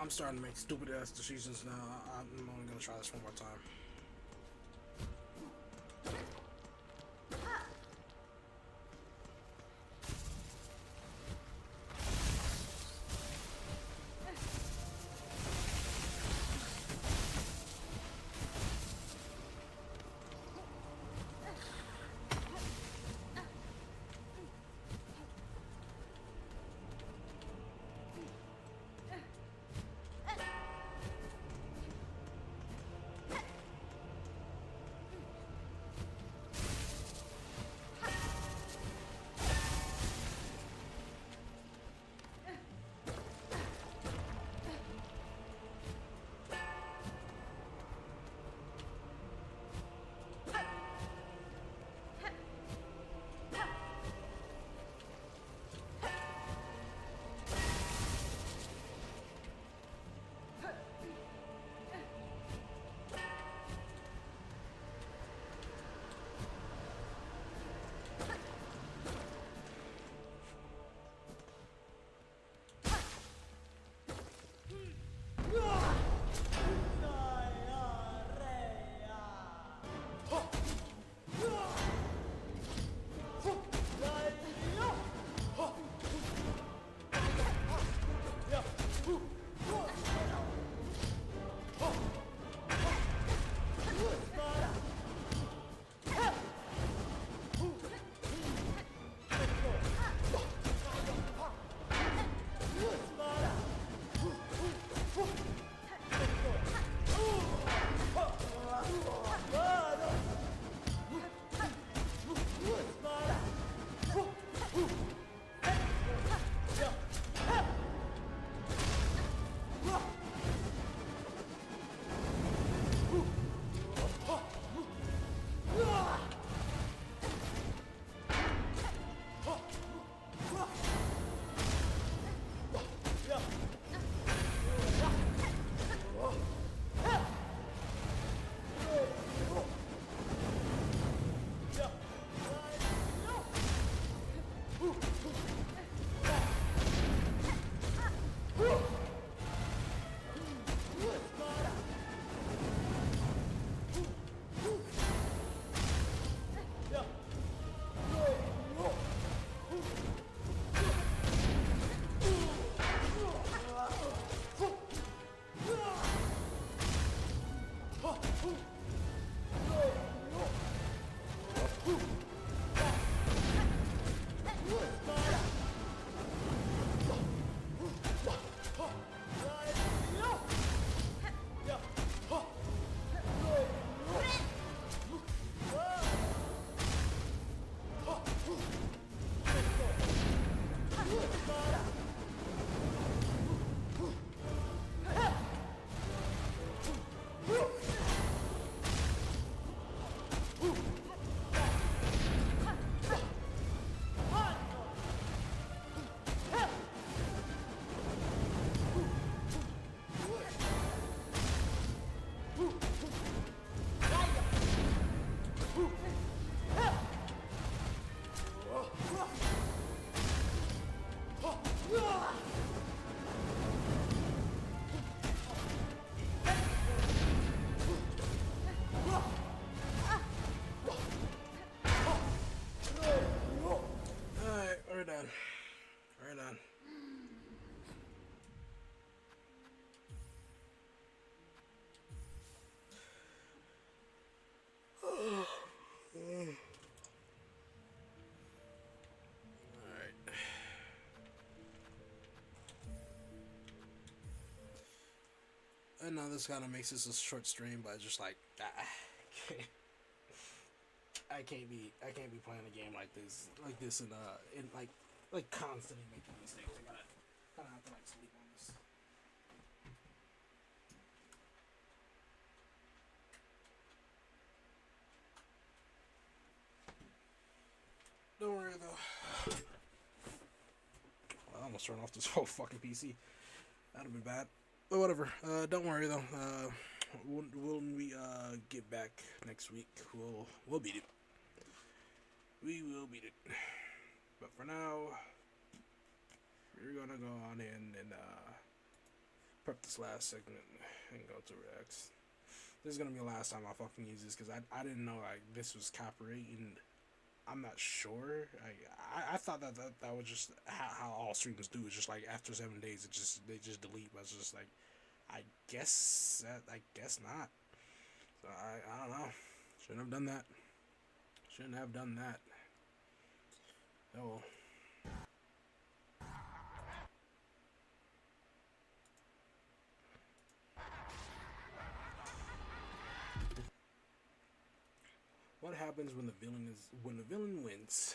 I'm starting to make stupid ass decisions now. I'm only gonna try this one more time. Done. We're done. Alright. I know this kind of makes this a short stream, but just like I can't be playing a game like this in constantly making mistakes. I gotta kind of have to like sleep on this. Don't worry though. I almost turned off this whole fucking PC. That'd have been bad. But whatever. Don't worry though. When we get back next week, we'll beat it. We will beat it. But for now, we're gonna go on in and prep this last segment and go to Rex. This is gonna be the last time I fucking use this because I didn't know like this was copyright and I'm not sure. I thought that was just how all streamers do. It's just like after 7 days, they just delete. But it's just like I guess not. So I don't know. Shouldn't have done that. Shouldn't have done that. Oh. What happens when the villain wins?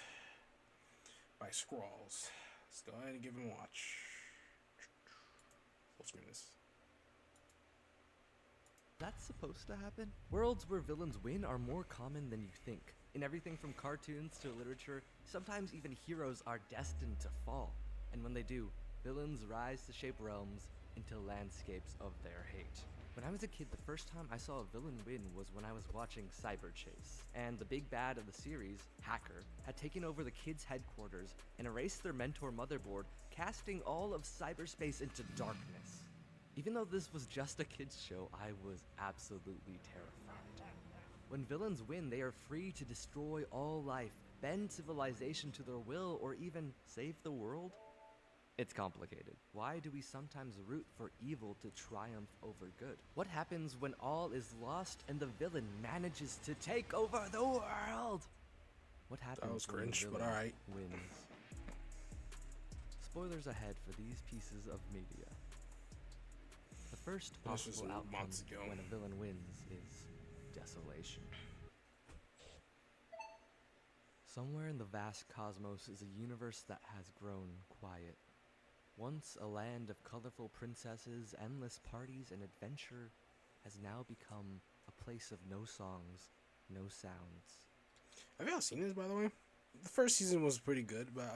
By Scrawls. Let's go ahead and give it a watch. Full screen this. That's supposed to happen? Worlds where villains win are more common than you think. In everything from cartoons to literature, sometimes even heroes are destined to fall. And when they do, villains rise to shape realms into landscapes of their hate. When I was a kid, the first time I saw a villain win was when I was watching Cyber Chase, and the big bad of the series, Hacker, had taken over the kids' headquarters and erased their mentor motherboard, casting all of cyberspace into darkness. Even though this was just a kids' show, I was absolutely terrified. When villains win, they are free to destroy all life, bend civilization to their will, or even save the world. It's complicated. Why do we sometimes root for evil to triumph over good? What happens when all is lost and the villain manages to take over the world? What happens That was when cringe, the but villain alright. wins? Spoilers ahead for these pieces of media. The first This was possible outcome months ago. when a villain wins is desolation. Somewhere in the vast cosmos is a universe that has grown quiet. Once a land of colorful princesses, endless parties, and adventure has now become a place of no songs, no sounds. Have y'all seen this, by the way? The first season was pretty good, but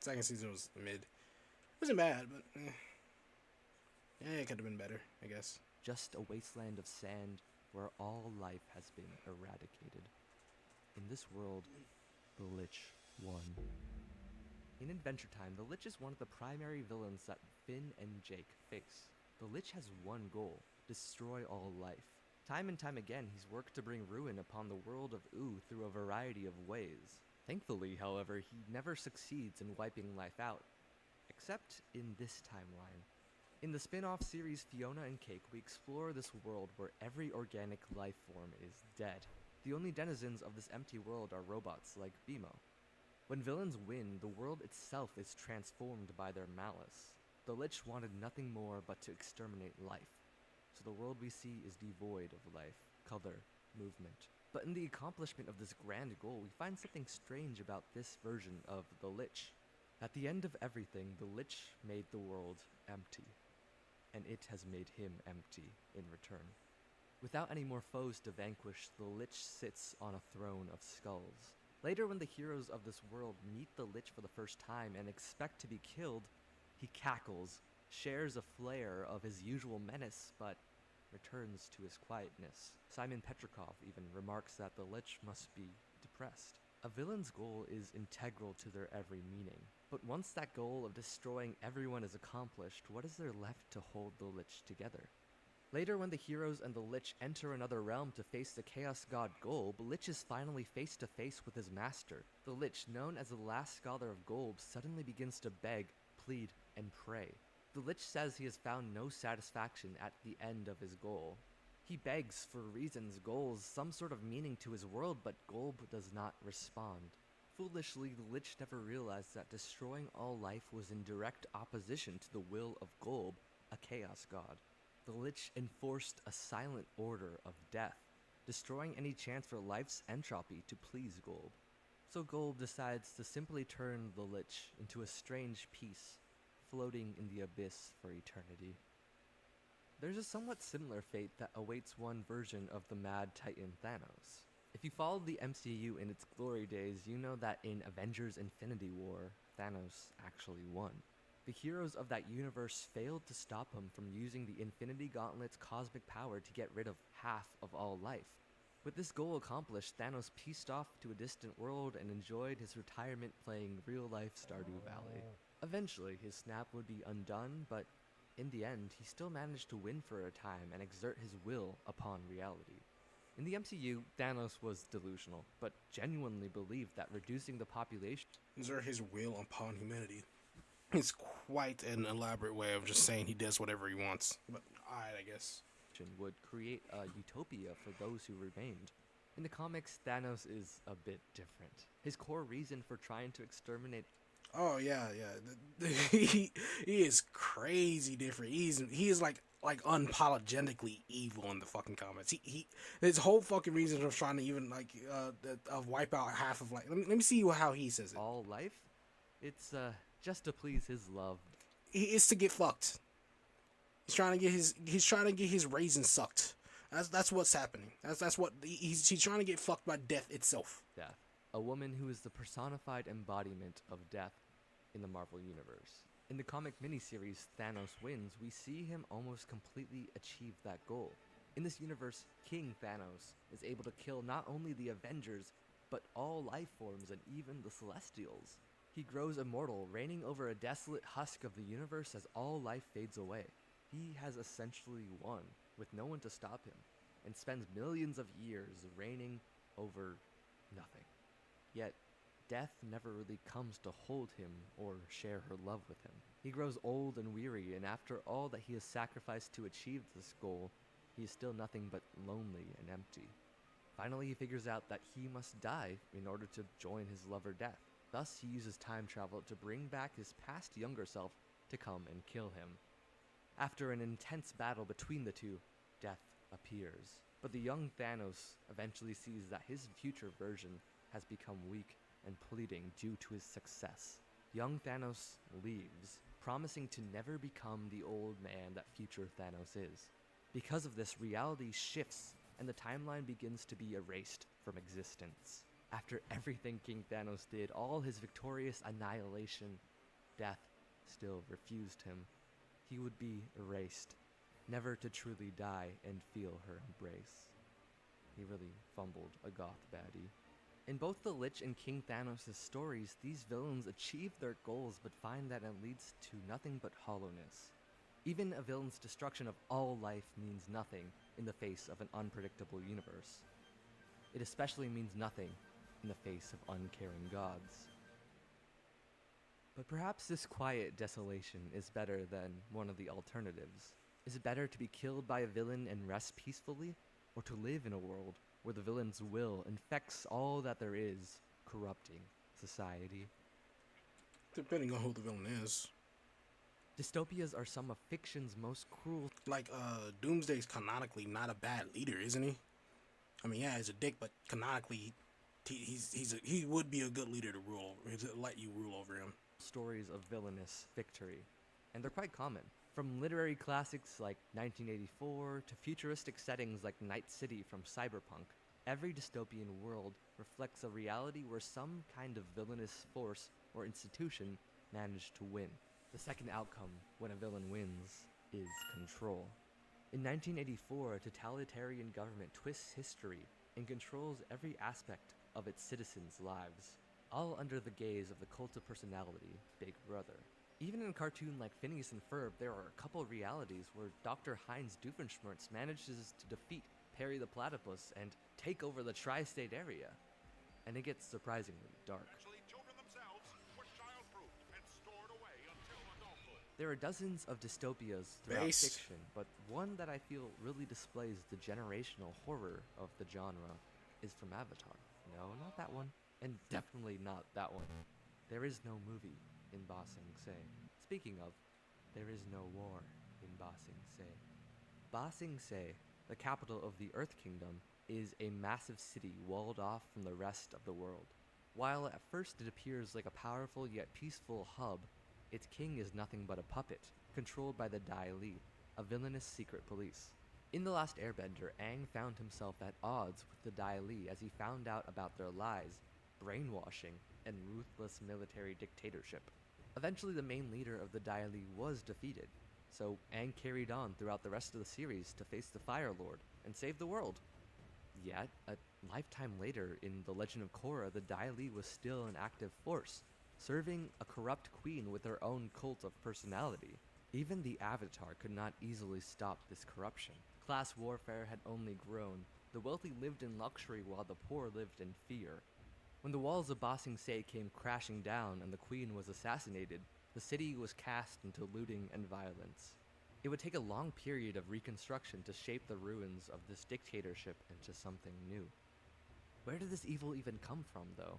second season was mid. It wasn't bad, but it could have been better, I guess. Just a wasteland of sand where all life has been eradicated. In this world, the Lich won. In Adventure Time, the Lich is one of the primary villains that Finn and Jake face. The Lich has one goal: destroy all life. Time and time again, he's worked to bring ruin upon the world of Ooh through a variety of ways. Thankfully, however, he never succeeds in wiping life out, except in this timeline. In the spin-off series Fiona and Cake, we explore this world where every organic life form is dead. The only denizens of this empty world are robots like Bimo. When villains win, the world itself is transformed by their malice. The Lich wanted nothing more but to exterminate life, so the world we see is devoid of life, color, movement. But in the accomplishment of this grand goal, we find something strange about this version of the Lich. At the end of everything, the Lich made the world empty, and it has made him empty in return. Without any more foes to vanquish, the Lich sits on a throne of skulls. Later, when the heroes of this world meet the Lich for the first time and expect to be killed, he cackles, shares a flare of his usual menace, but returns to his quietness. Simon Petrikov even remarks that the Lich must be depressed. A villain's goal is integral to their every meaning, but once that goal of destroying everyone is accomplished, what is there left to hold the Lich together? Later, when the heroes and the Lich enter another realm to face the Chaos God Golb, Lich is finally face to face with his master. The Lich, known as the last scholar of Golb, suddenly begins to beg, plead, and pray. The Lich says he has found no satisfaction at the end of his goal. He begs for reasons, goals, some sort of meaning to his world, but Golb does not respond. Foolishly, the Lich never realized that destroying all life was in direct opposition to the will of Golb, a Chaos God. The Lich enforced a silent order of death, destroying any chance for life's entropy to please Golb. So Golb decides to simply turn the Lich into a strange piece, floating in the abyss for eternity. There's a somewhat similar fate that awaits one version of the Mad Titan Thanos. If you followed the MCU in its glory days, you know that in Avengers Infinity War, Thanos actually won. The heroes of that universe failed to stop him from using the Infinity Gauntlet's cosmic power to get rid of half of all life. With this goal accomplished, Thanos pieced off to a distant world and enjoyed his retirement playing real-life Stardew Valley. Eventually, his snap would be undone, but In the end, he still managed to win for a time and exert his will upon reality. In the MCU, Thanos was delusional, but genuinely believed that reducing the population Exert his will upon humanity. It's quite an elaborate way of just saying he does whatever he wants. But I guess. would create a utopia for those who remained. In the comics, Thanos is a bit different. His core reason for trying to exterminate Oh yeah, yeah. He is crazy different. He is like unapologetically evil in the fucking comics. He his whole fucking reason of trying to even like of wipe out half of like. Let me see how he says it. all life, it's just to please his love. He is to get fucked. He's trying to get his raisins sucked. That's what's happening. That's what he's trying to get fucked by death itself. Death, a woman who is the personified embodiment of death in the Marvel Universe. In the comic miniseries Thanos Wins, we see him almost completely achieve that goal. In this universe, King Thanos is able to kill not only the Avengers, but all life forms and even the Celestials. He grows immortal, reigning over a desolate husk of the universe as all life fades away. He has essentially won, with no one to stop him, and spends millions of years reigning over nothing. Yet, death never really comes to hold him or share her love with him. He grows old and weary, and after all that he has sacrificed to achieve this goal, he is still nothing but lonely and empty. Finally, he figures out that he must die in order to join his lover Death. Thus, he uses time travel to bring back his past younger self to come and kill him. After an intense battle between the two, Death appears. But the young Thanos eventually sees that his future version has become weak and pleading due to his success. Young Thanos leaves, promising to never become the old man that future Thanos is. Because of this, reality shifts and the timeline begins to be erased from existence. After everything King Thanos did, all his victorious annihilation, Death still refused him. He would be erased, never to truly die and feel her embrace. He really fumbled a goth baddie. In both the Lich and King Thanos' stories, these villains achieve their goals but find that it leads to nothing but hollowness. Even a villain's destruction of all life means nothing in the face of an unpredictable universe. It especially means nothing in the face of uncaring gods. But perhaps this quiet desolation is better than one of the alternatives. Is it better to be killed by a villain and rest peacefully, or to live in a world where the villain's will infects all that there is, corrupting society? Depending on who the villain is. Dystopias are some of fiction's most cruel. Like, Doomsday's canonically not a bad leader, isn't he? I mean, yeah, he's a dick, but canonically, he would be a good leader to let you rule over him. Stories of villainous victory, and they're quite common. From literary classics like 1984 to futuristic settings like Night City from Cyberpunk, every dystopian world reflects a reality where some kind of villainous force or institution managed to win. The second outcome when a villain wins is control. In 1984, a totalitarian government twists history and controls every aspect of its citizens' lives, all under the gaze of the cult of personality, Big Brother. Even in a cartoon like Phineas and Ferb, there are a couple realities where Dr. Heinz Doofenshmirtz manages to defeat Perry the Platypus and take over the tri-state area. And it gets surprisingly dark. There are dozens of dystopias throughout fiction, but one that I feel really displays the generational horror of the genre is from Avatar. No, not that one. And definitely not that one. There is no movie in Ba Sing Se. Speaking of, there is no war in Ba Sing Se. Ba Sing Se, the capital of the Earth Kingdom, is a massive city walled off from the rest of the world. While at first it appears like a powerful yet peaceful hub, its king is nothing but a puppet, controlled by the Dai Li, a villainous secret police. In The Last Airbender, Aang found himself at odds with the Dai Li as he found out about their lies, brainwashing, and ruthless military dictatorship. Eventually, the main leader of the Dai Li was defeated, so Aang carried on throughout the rest of the series to face the Fire Lord and save the world. Yet, a lifetime later, in The Legend of Korra, the Dai Li was still an active force, serving a corrupt queen with her own cult of personality. Even the Avatar could not easily stop this corruption. Class warfare had only grown. The wealthy lived in luxury while the poor lived in fear. When the walls of Ba Sing Se came crashing down and the queen was assassinated, the city was cast into looting and violence. It would take a long period of reconstruction to shape the ruins of this dictatorship into something new. Where did this evil even come from, though?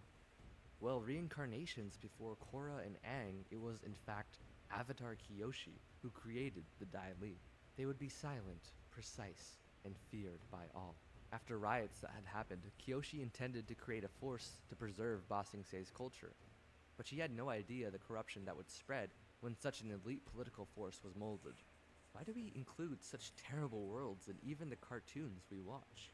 Well, reincarnations before Korra and Aang, it was in fact Avatar Kyoshi who created the Dai Li. They would be silent, precise, and feared by all. After riots that had happened, Kyoshi intended to create a force to preserve Ba Sing Se's culture. But she had no idea the corruption that would spread when such an elite political force was molded. Why do we include such terrible worlds in even the cartoons we watch?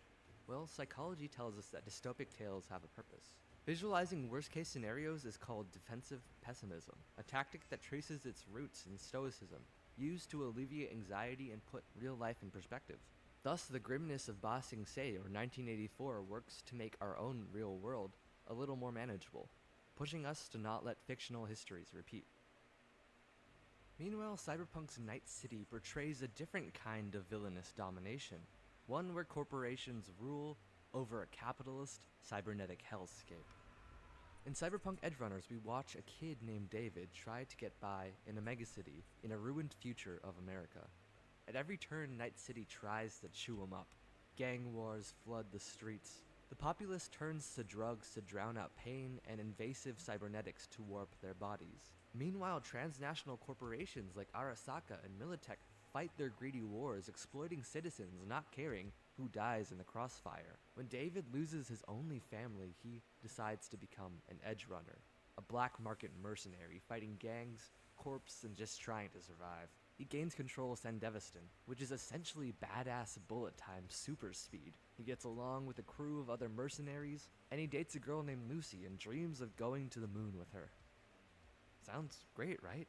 Well, psychology tells us that dystopic tales have a purpose. Visualizing worst-case scenarios is called defensive pessimism, a tactic that traces its roots in stoicism, used to alleviate anxiety and put real life in perspective. Thus, the grimness of Ba Sing Se or 1984 works to make our own real world a little more manageable, pushing us to not let fictional histories repeat. Meanwhile, Cyberpunk's Night City portrays a different kind of villainous domination, one where corporations rule over a capitalist, cybernetic hellscape. In Cyberpunk Edgerunners, we watch a kid named David try to get by in a megacity in a ruined future of America. At every turn, Night City tries to chew him up. Gang wars flood the streets. The populace turns to drugs to drown out pain and invasive cybernetics to warp their bodies. Meanwhile, transnational corporations like Arasaka and Militech fight their greedy wars, exploiting citizens, not caring who dies in the crossfire. When David loses his only family, he decides to become an edge runner, a black market mercenary fighting gangs, corps, and just trying to survive. He gains control of Sandevistan, which is essentially badass bullet time super speed. He gets along with a crew of other mercenaries, and he dates a girl named Lucy and dreams of going to the moon with her. Sounds great, right?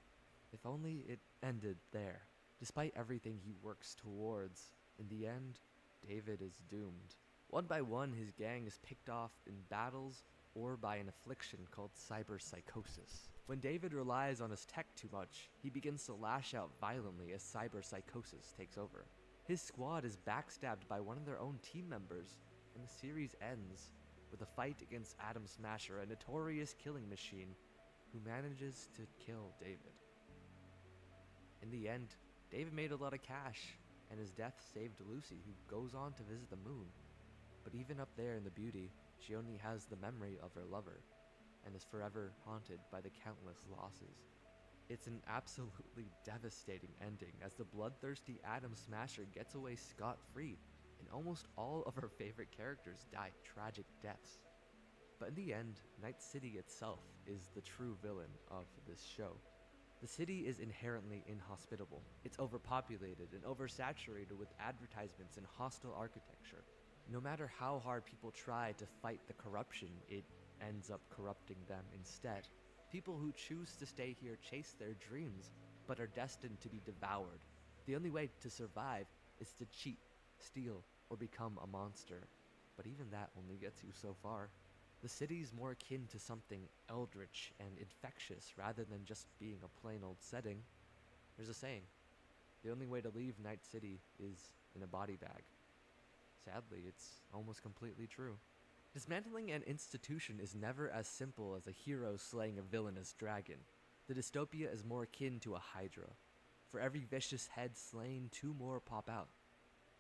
If only it ended there. Despite everything he works towards, in the end, David is doomed. One by one, his gang is picked off in battles or by an affliction called cyberpsychosis. When David relies on his tech too much, he begins to lash out violently as cyberpsychosis takes over. His squad is backstabbed by one of their own team members, and the series ends with a fight against Atom Smasher, a notorious killing machine who manages to kill David. In the end, David made a lot of cash, and his death saved Lucy, who goes on to visit the moon. But even up there in the beauty, she only has the memory of her lover, and is forever haunted by the countless losses. It's an absolutely devastating ending, as the bloodthirsty Atom Smasher gets away scot-free, and almost all of our favorite characters die tragic deaths. But in the end, Night City itself is the true villain of this show. The city is inherently inhospitable. It's overpopulated and oversaturated with advertisements and hostile architecture. No matter how hard people try to fight the corruption, it ends up corrupting them instead. People who choose to stay here chase their dreams, but are destined to be devoured. The only way to survive is to cheat, steal, or become a monster. But even that only gets you so far. The city's more akin to something eldritch and infectious rather than just being a plain old setting. There's a saying, the only way to leave Night City is in a body bag. Sadly, it's almost completely true. Dismantling an institution is never as simple as a hero slaying a villainous dragon. The dystopia is more akin to a hydra. For every vicious head slain, 2 more pop out.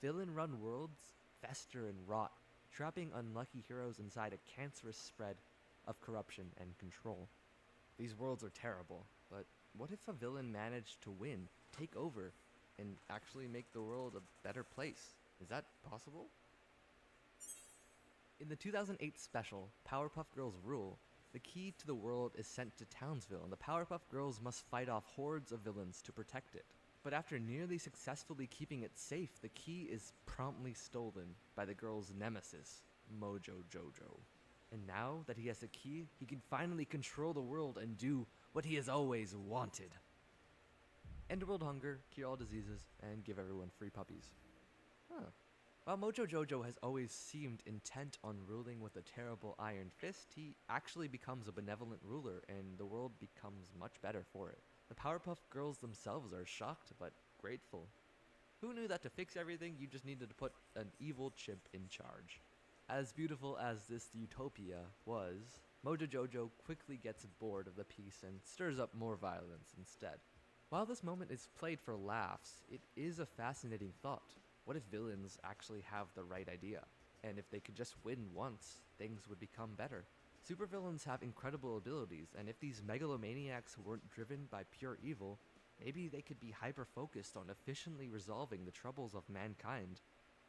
Villain-run worlds fester and rot, trapping unlucky heroes inside a cancerous spread of corruption and control. These worlds are terrible, but what if a villain managed to win, take over, and actually make the world a better place? Is that possible? In the 2008 special, Powerpuff Girls Rule, the key to the world is sent to Townsville, and the Powerpuff Girls must fight off hordes of villains to protect it. But after nearly successfully keeping it safe, the key is promptly stolen by the girl's nemesis, Mojo Jojo. And now that he has the key, he can finally control the world and do what he has always wanted. End world hunger, cure all diseases, and give everyone free puppies. While Mojo Jojo has always seemed intent on ruling with a terrible iron fist, he actually becomes a benevolent ruler, and the world becomes much better for it. The Powerpuff Girls themselves are shocked but grateful. Who knew that to fix everything, you just needed to put an evil chimp in charge? As beautiful as this utopia was, Mojo Jojo quickly gets bored of the peace and stirs up more violence instead. While this moment is played for laughs, it is a fascinating thought. What if villains actually have the right idea? And if they could just win once, things would become better. Supervillains have incredible abilities, and if these megalomaniacs weren't driven by pure evil, maybe they could be hyper-focused on efficiently resolving the troubles of mankind.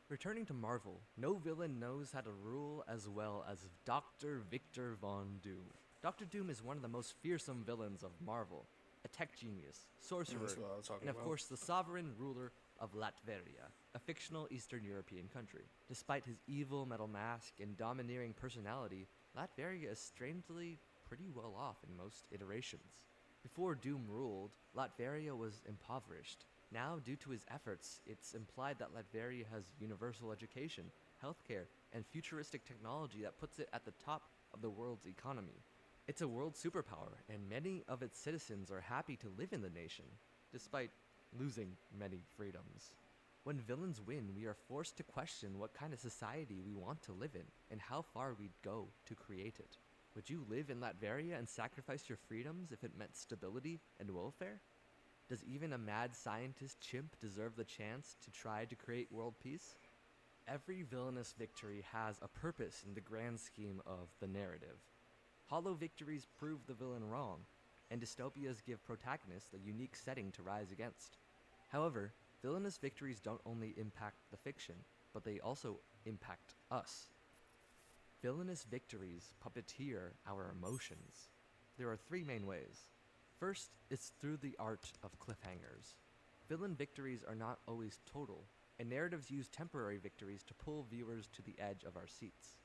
Returning to Marvel, no villain knows how to rule as well as Dr. Victor Von Doom. Dr. Doom is one of the most fearsome villains of Marvel, a tech genius, sorcerer, That's what I was talking and of about. course the sovereign ruler of Latveria, a fictional Eastern European country. Despite his evil metal mask and domineering personality, Latveria is strangely pretty well off in most iterations. Before Doom ruled, Latveria was impoverished. Now, due to his efforts, it's implied that Latveria has universal education, healthcare, and futuristic technology that puts it at the top of the world's economy. It's a world superpower, and many of its citizens are happy to live in the nation, despite losing many freedoms. When villains win, we are forced to question what kind of society we want to live in, and how far we'd go to create it. Would you live in Latveria and sacrifice your freedoms if it meant stability and welfare? Does even a mad scientist chimp deserve the chance to try to create world peace? Every villainous victory has a purpose in the grand scheme of the narrative. Hollow victories prove the villain wrong, and dystopias give protagonists a unique setting to rise against. However, villainous victories don't only impact the fiction, but they also impact us. Villainous victories puppeteer our emotions. There are three main ways. First, it's through the art of cliffhangers. Villain victories are not always total, and narratives use temporary victories to pull viewers to the edge of our seats.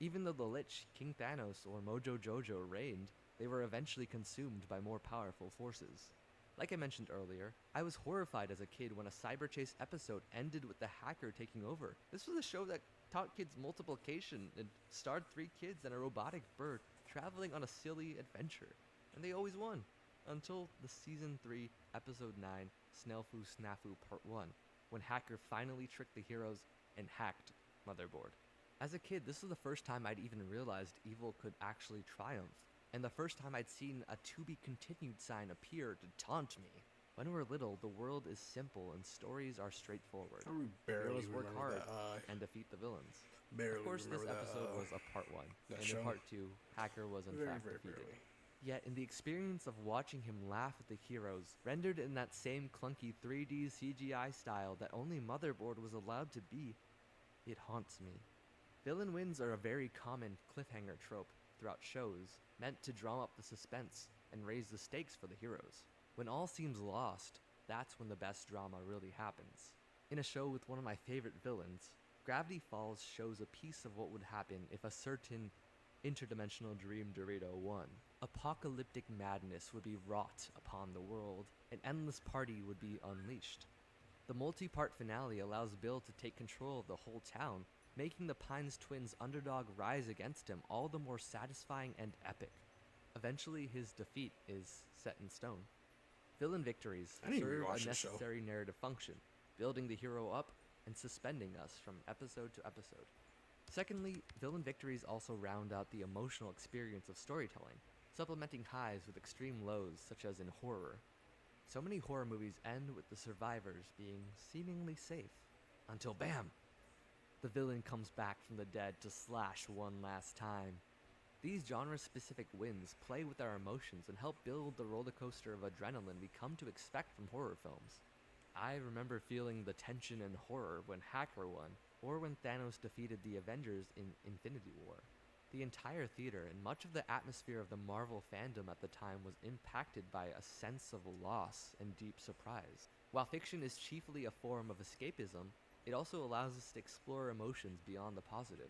Even though the Lich, King Thanos, or Mojo Jojo reigned, they were eventually consumed by more powerful forces. Like I mentioned earlier, I was horrified as a kid when a Cyber Chase episode ended with the hacker taking over. This was a show that taught kids multiplication and starred 3 kids and a robotic bird traveling on a silly adventure, and they always won. Until the Season 3, Episode 9, Snellfoo Snafu Part 1, when Hacker finally tricked the heroes and hacked Motherboard. As a kid, this was the first time I'd even realized evil could actually triumph, and the first time I'd seen a to-be-continued sign appear to taunt me. When we're little, the world is simple and stories are straightforward. Heroes work hard and defeat the villains. Of course, this episode was a Part 1, and in Part 2, Hacker was in fact defeated. Yet, in the experience of watching him laugh at the heroes, rendered in that same clunky 3D CGI style that only Motherboard was allowed to be, it haunts me. Villain wins are a very common cliffhanger trope throughout shows, meant to drum up the suspense and raise the stakes for the heroes. When all seems lost, that's when the best drama really happens. In a show with one of my favorite villains, Gravity Falls shows a piece of what would happen if a certain interdimensional dream Dorito won. Apocalyptic madness would be wrought upon the world, an endless party would be unleashed. The multi-part finale allows Bill to take control of the whole town, making the Pines twins' underdog rise against him all the more satisfying and epic. Eventually, his defeat is set in stone. Villain victories serve a necessary narrative function, building the hero up and suspending us from episode to episode. Secondly, villain victories also round out the emotional experience of storytelling, supplementing highs with extreme lows, such as in horror. So many horror movies end with the survivors being seemingly safe, until BAM! The villain comes back from the dead to slash one last time. These genre-specific wins play with our emotions and help build the roller coaster of adrenaline we come to expect from horror films. I remember feeling the tension and horror when Hacker won, or when Thanos defeated the Avengers in Infinity War. The entire theater and much of the atmosphere of the Marvel fandom at the time was impacted by a sense of loss and deep surprise. While fiction is chiefly a form of escapism, it also allows us to explore emotions beyond the positive.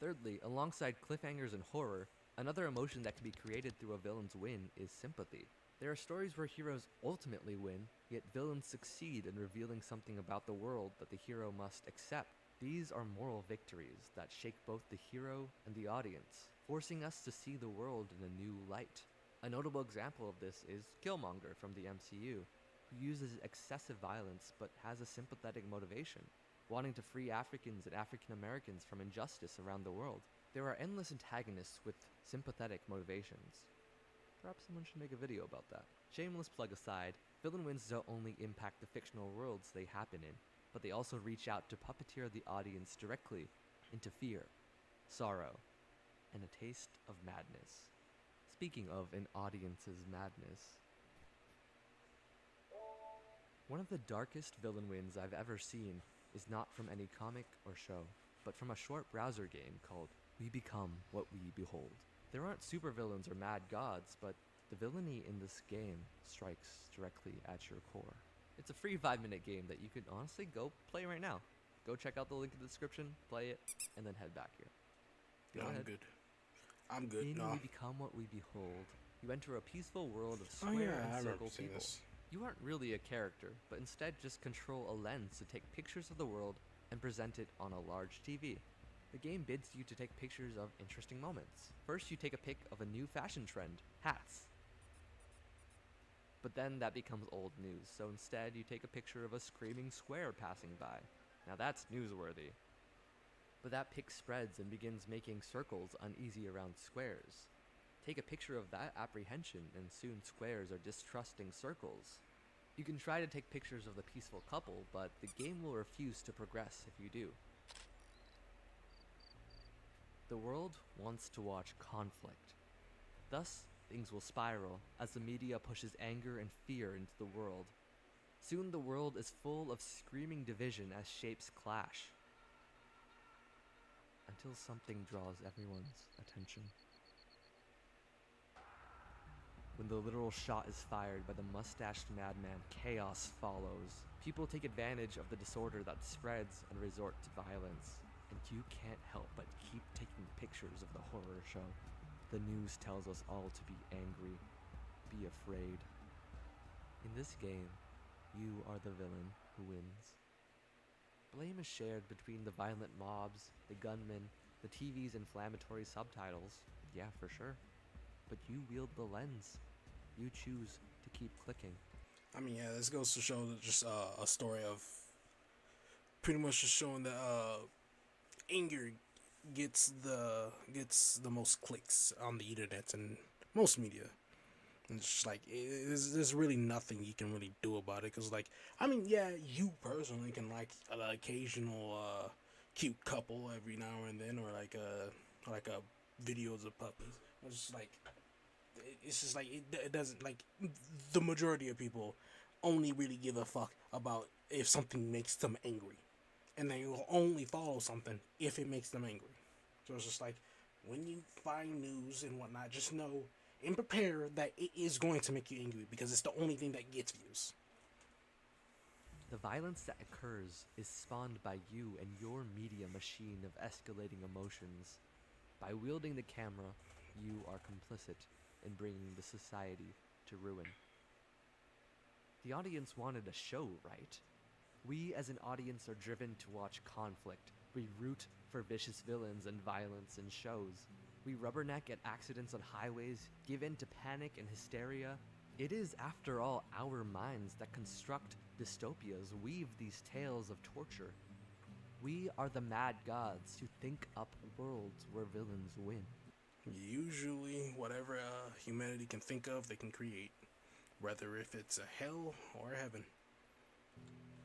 Thirdly, alongside cliffhangers and horror, another emotion that can be created through a villain's win is sympathy. There are stories where heroes ultimately win, yet villains succeed in revealing something about the world that the hero must accept. These are moral victories that shake both the hero and the audience, forcing us to see the world in a new light. A notable example of this is Killmonger from the MCU, who uses excessive violence but has a sympathetic motivation, wanting to free Africans and African Americans from injustice around the world. There are endless antagonists with sympathetic motivations. Perhaps someone should make a video about that. Shameless plug aside, villain wins don't only impact the fictional worlds they happen in, but they also reach out to puppeteer the audience directly into fear, sorrow, and a taste of madness. Speaking of an audience's madness, one of the darkest villain wins I've ever seen is not from any comic or show, but from a short browser game called We Become What We Behold. There aren't supervillains or mad gods, but the villainy in this game strikes directly at your core. It's a free 5-minute game that you could honestly go play right now. Go check out the link in the description, play it, and then head back here. Go ahead. I'm good. In No. We Become What We Behold, you enter a peaceful world of square and circle people. This. You aren't really a character, but instead just control a lens to take pictures of the world and present it on a large TV. The game bids you to take pictures of interesting moments. First, you take a pic of a new fashion trend, hats. But then that becomes old news, so instead you take a picture of a screaming square passing by. Now that's newsworthy. But that pic spreads and begins making circles uneasy around squares. Take a picture of that apprehension and soon squares are distrusting circles. You can try to take pictures of the peaceful couple, but the game will refuse to progress if you do. The world wants to watch conflict. Thus, things will spiral as the media pushes anger and fear into the world. Soon the world is full of screaming division as shapes clash. Until something draws everyone's attention. When the literal shot is fired by the mustached madman, chaos follows. People take advantage of the disorder that spreads and resort to violence. And you can't help but keep taking pictures of the horror show. The news tells us all to be angry, be afraid. In this game, you are the villain who wins. Blame is shared between the violent mobs, the gunmen, the TV's inflammatory subtitles. Yeah, for sure. But you wield the lens. You choose to keep clicking. I mean, yeah, this goes to show that just a story of pretty much just showing that anger gets the most clicks on the internet and most media. And it's just like there's really nothing you can really do about it, because like, I mean, yeah, you personally can like an occasional cute couple every now and then, or like a videos of puppies. It's just like it doesn't, like, the majority of people only really give a fuck about if something makes them angry, and they will only follow something if it makes them angry. So it's just like, when you find news and whatnot, just know and prepare that it is going to make you angry, because it's the only thing that gets views. The violence that occurs is spawned by you and your media machine of escalating emotions. By wielding the camera, you are complicit in bringing the society to ruin. The audience wanted a show, right? We as an audience are driven to watch conflict. We root for vicious villains and violence in shows. We rubberneck at accidents on highways, give in to panic and hysteria. It is, after all, our minds that construct dystopias, weave these tales of torture. We are the mad gods who think up worlds where villains win. Usually, whatever humanity can think of, they can create. Whether if it's a hell or a heaven.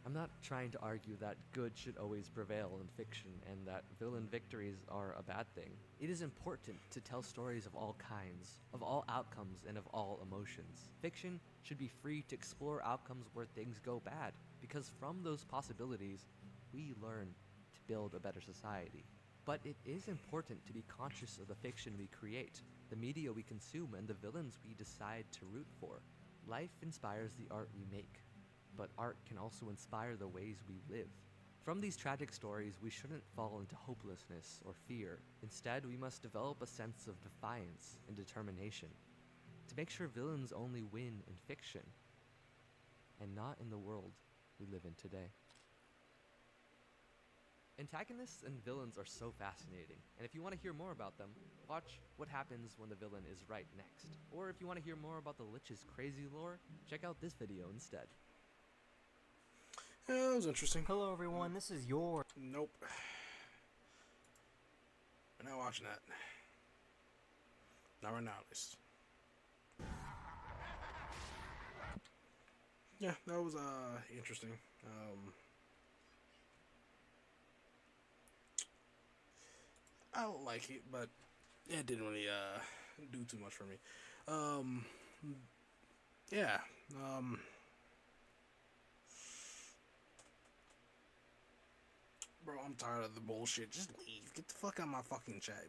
I'm not trying to argue that good should always prevail in fiction and that villain victories are a bad thing. It is important to tell stories of all kinds, of all outcomes, and of all emotions. Fiction should be free to explore outcomes where things go bad, because from those possibilities, we learn to build a better society. But it is important to be conscious of the fiction we create, the media we consume, and the villains we decide to root for. Life inspires the art we make, but art can also inspire the ways we live. From these tragic stories, we shouldn't fall into hopelessness or fear. Instead, we must develop a sense of defiance and determination to make sure villains only win in fiction and not in the world we live in today. Antagonists and villains are so fascinating, and if you want to hear more about them, watch What Happens When the Villain is Right next. Or if you want to hear more about the Lich's crazy lore, check out this video instead. Yeah, that was interesting. Hello everyone, this is your... Nope. We're not watching that. Not right now, at least. Yeah, that was interesting. I don't like it, but it didn't really do too much for me. Yeah. Bro, I'm tired of the bullshit. Just leave. Get the fuck out of my fucking chat,